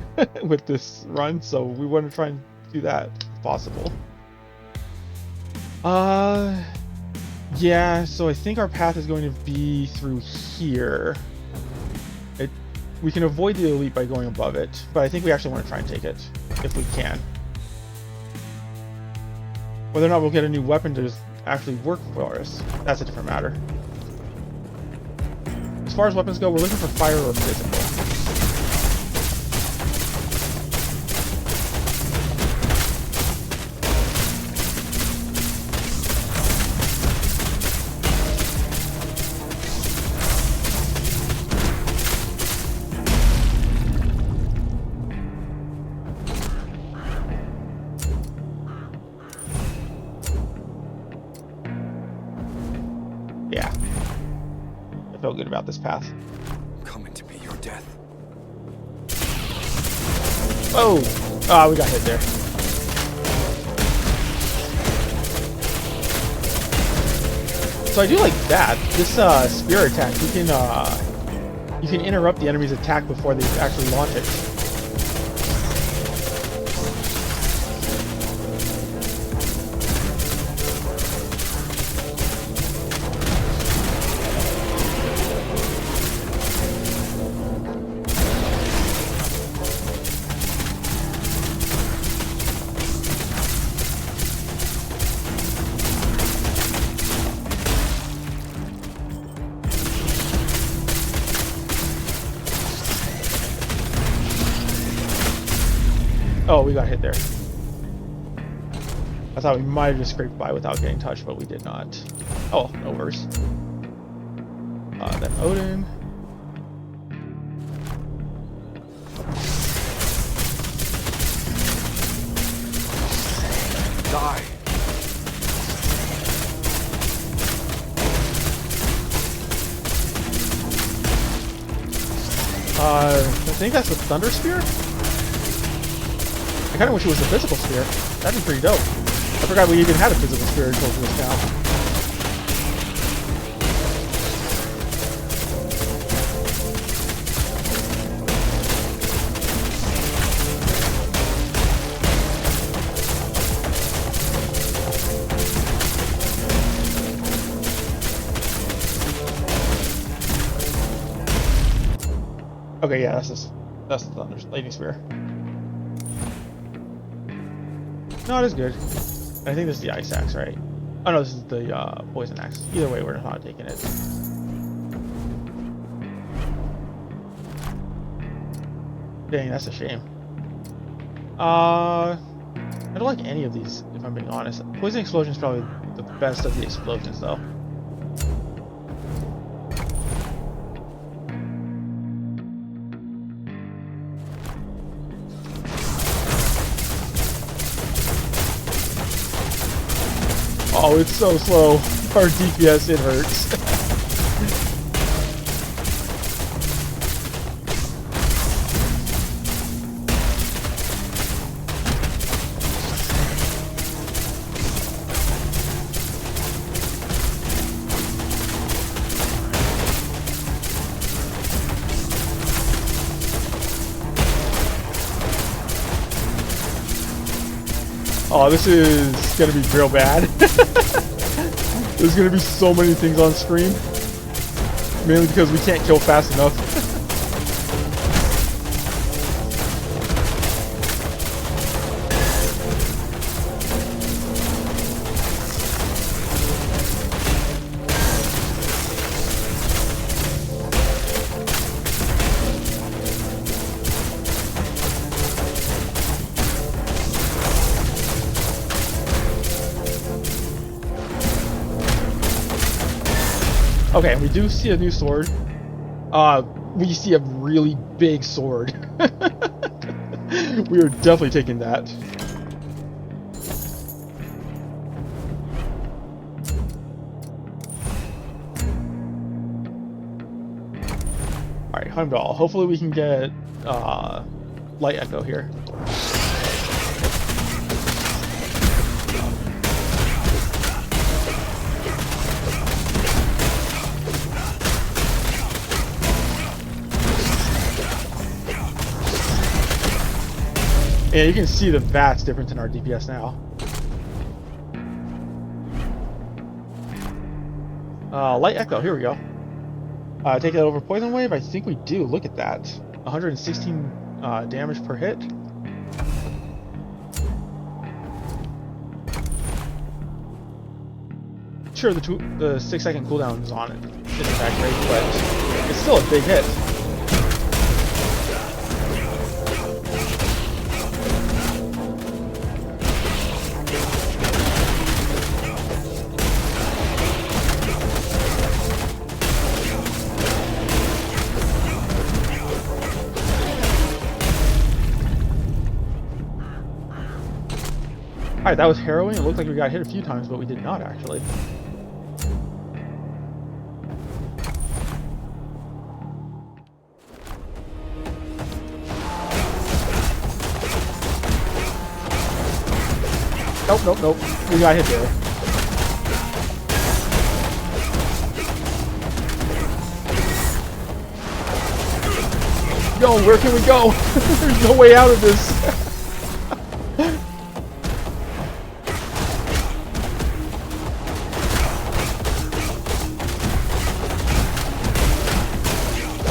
with this run, so we want to try and do that if possible. Yeah, so I think our path is going to be through here. We can avoid the elite by going above it, but I think we actually want to try and take it, if we can. Whether or not we'll get a new weapon to actually work for us, that's a different matter. As far as weapons go, we're looking for fire or physical. Yeah. I felt good about this path. Coming to be your death. Oh! Ah, we got hit there. So I do like that. This spear attack, you can interrupt the enemy's attack before they actually launch it. Oh, we got hit there. I thought we might have just scraped by without getting touched, but we did not. Oh, no worse. Then Odin. Die. I think that's the Thunder Spear? I kind of wish it was a physical spear. That'd be pretty dope. I forgot we even had a physical spear until just now. Okay, yeah, that's the Thunder Lightning Spear. Not as good. I think this is the Ice Axe, right? Oh no, this is the Poison Axe. Either way, we're not taking it. Dang, that's a shame. I don't like any of these, if I'm being honest. Poison Explosion is probably the best of the explosions, though. Oh, it's so slow. Our DPS, it hurts. Oh, this is gonna be real bad. There's gonna be so many things on screen. Mainly because we can't kill fast enough. Okay, we do see a new sword. We see a really big sword. We are definitely taking that. Alright, Heimdall. Hopefully we can get Light Echo here. Yeah, you can see the vast difference in our DPS now. Light Echo, here we go. Take that over Poison Wave? I think we do. Look at that. 116 damage per hit. Sure, the 6-second cooldown is on it. It's attack rate, but it's still a big hit. Alright, that was harrowing. It looked like we got hit a few times, but we did not actually. Nope, nope, nope. We got hit there. Yo, where can we go? There's no way out of this.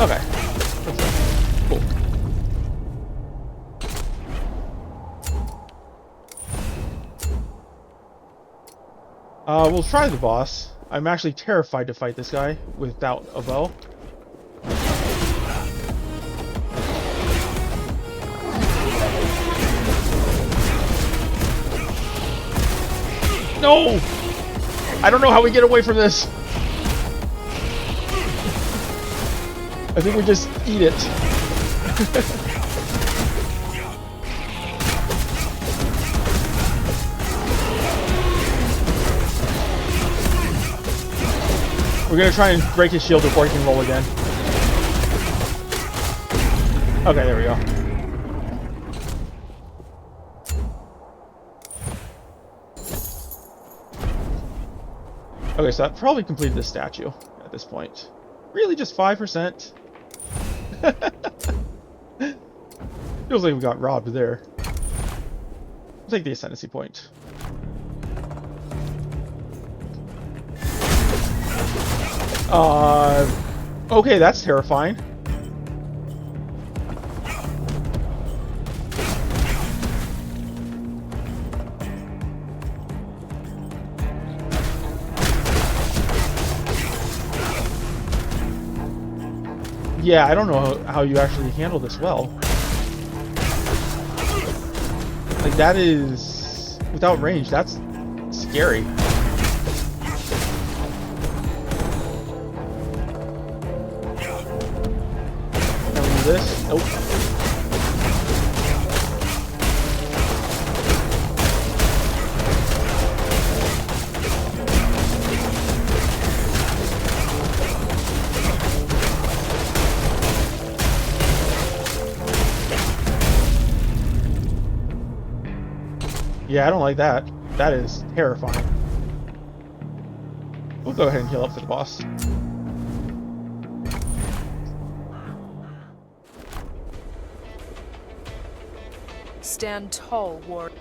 Okay. Cool. We'll try the boss. I'm actually terrified to fight this guy without a bow. No! I don't know how we get away from this. I think we just eat it. We're gonna try and break his shield before he can roll again. Okay, there we go. Okay, so that probably completed the statue at this point. Really, just 5%? Feels like we got robbed there. I'll take the ascendancy point. Okay, that's terrifying. Yeah, I don't know how you actually handle this well. Like, that is... without range, that's scary. Can we do this? Nope. Yeah, I don't like that. That is terrifying. We'll go ahead and heal up for the boss. Stand tall, warrior.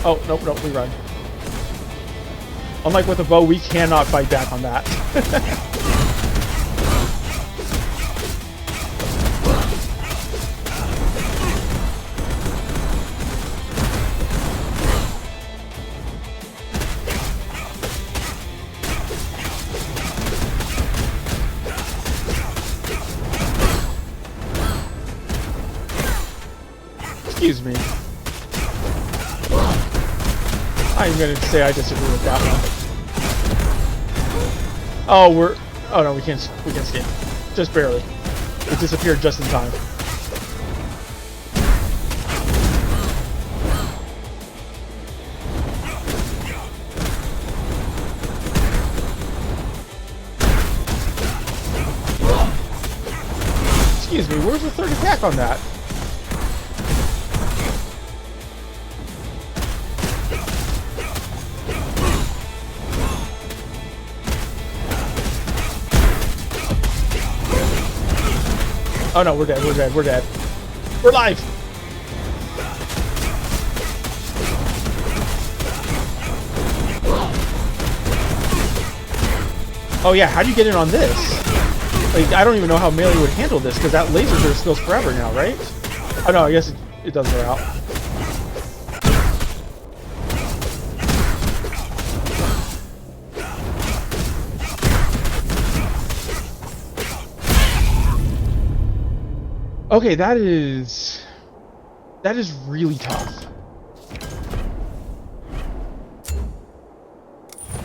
Oh, nope, nope, we run. Unlike with a bow, we cannot fight back on that. Excuse me. I'm gonna say I disagree with that one. Oh, oh no, we can't escape. Just barely. It disappeared just in time. Excuse me, where's the third attack on that? Oh no, we're dead, we're dead, we're dead. We're live! Oh yeah, how do you get in on this? Like, I don't even know how Melee would handle this, because that laser burst goes forever now, right? Oh no, I guess it does wear out. Okay, that is really tough.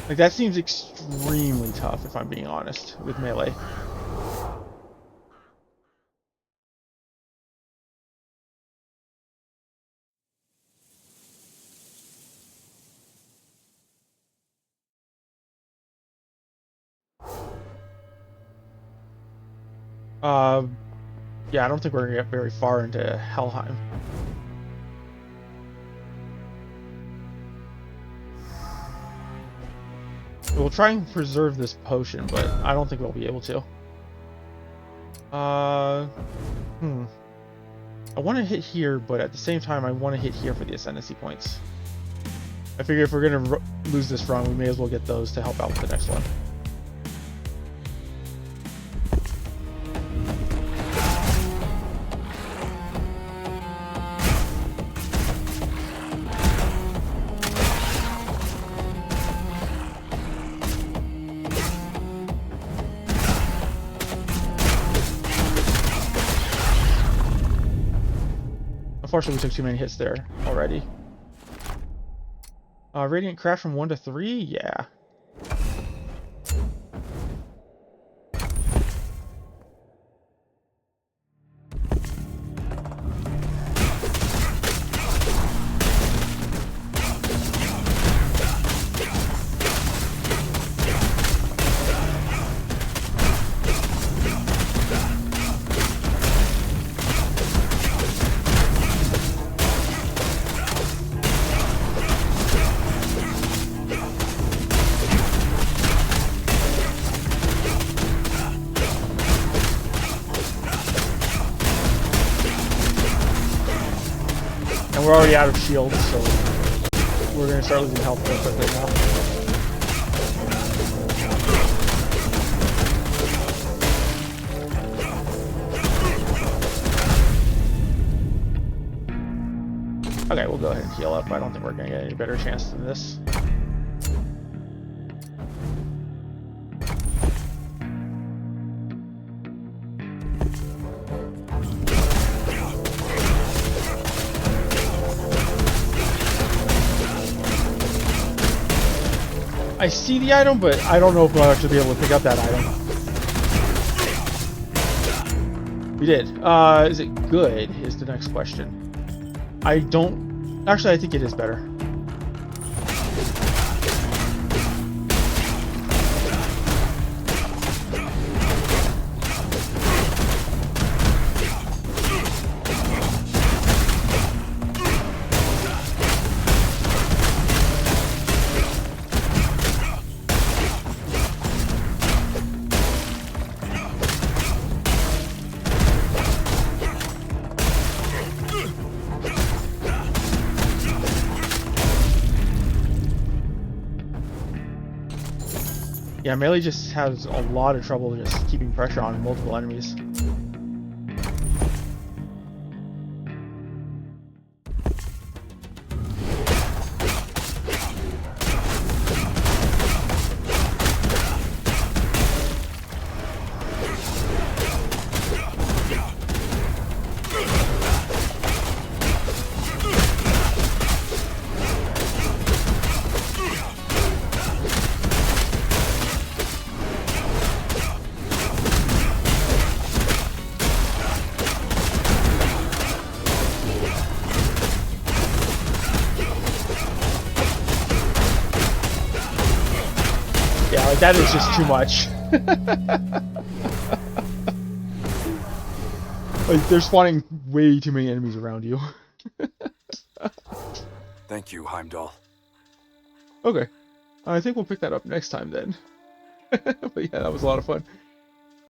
Like, that seems extremely tough, if I'm being honest, with Melee. Yeah, I don't think we're gonna get very far into Helheim. We'll try and preserve this potion, but I don't think we'll be able to. I want to hit here, but at the same time, I want to hit here for the ascendancy points. I figure if we're gonna lose this run, we may as well get those to help out with the next one. Unfortunately, we took too many hits there already. Radiant crash from 1 to 3? Yeah. We're already out of shields, so we're going to start losing health real quickly now. Okay, we'll go ahead and heal up. I don't think we're going to get any better chance than this. I see the item, but I don't know if we'll actually be able to pick up that item. We did. Is it good, is the next question. I don't... Actually, I think it is better. Yeah, Melee just has a lot of trouble just keeping pressure on multiple enemies. Yeah, like that is just too much. Like they're spawning way too many enemies around you. Thank you, Heimdall. Okay, I think we'll pick that up next time then. But yeah, that was a lot of fun.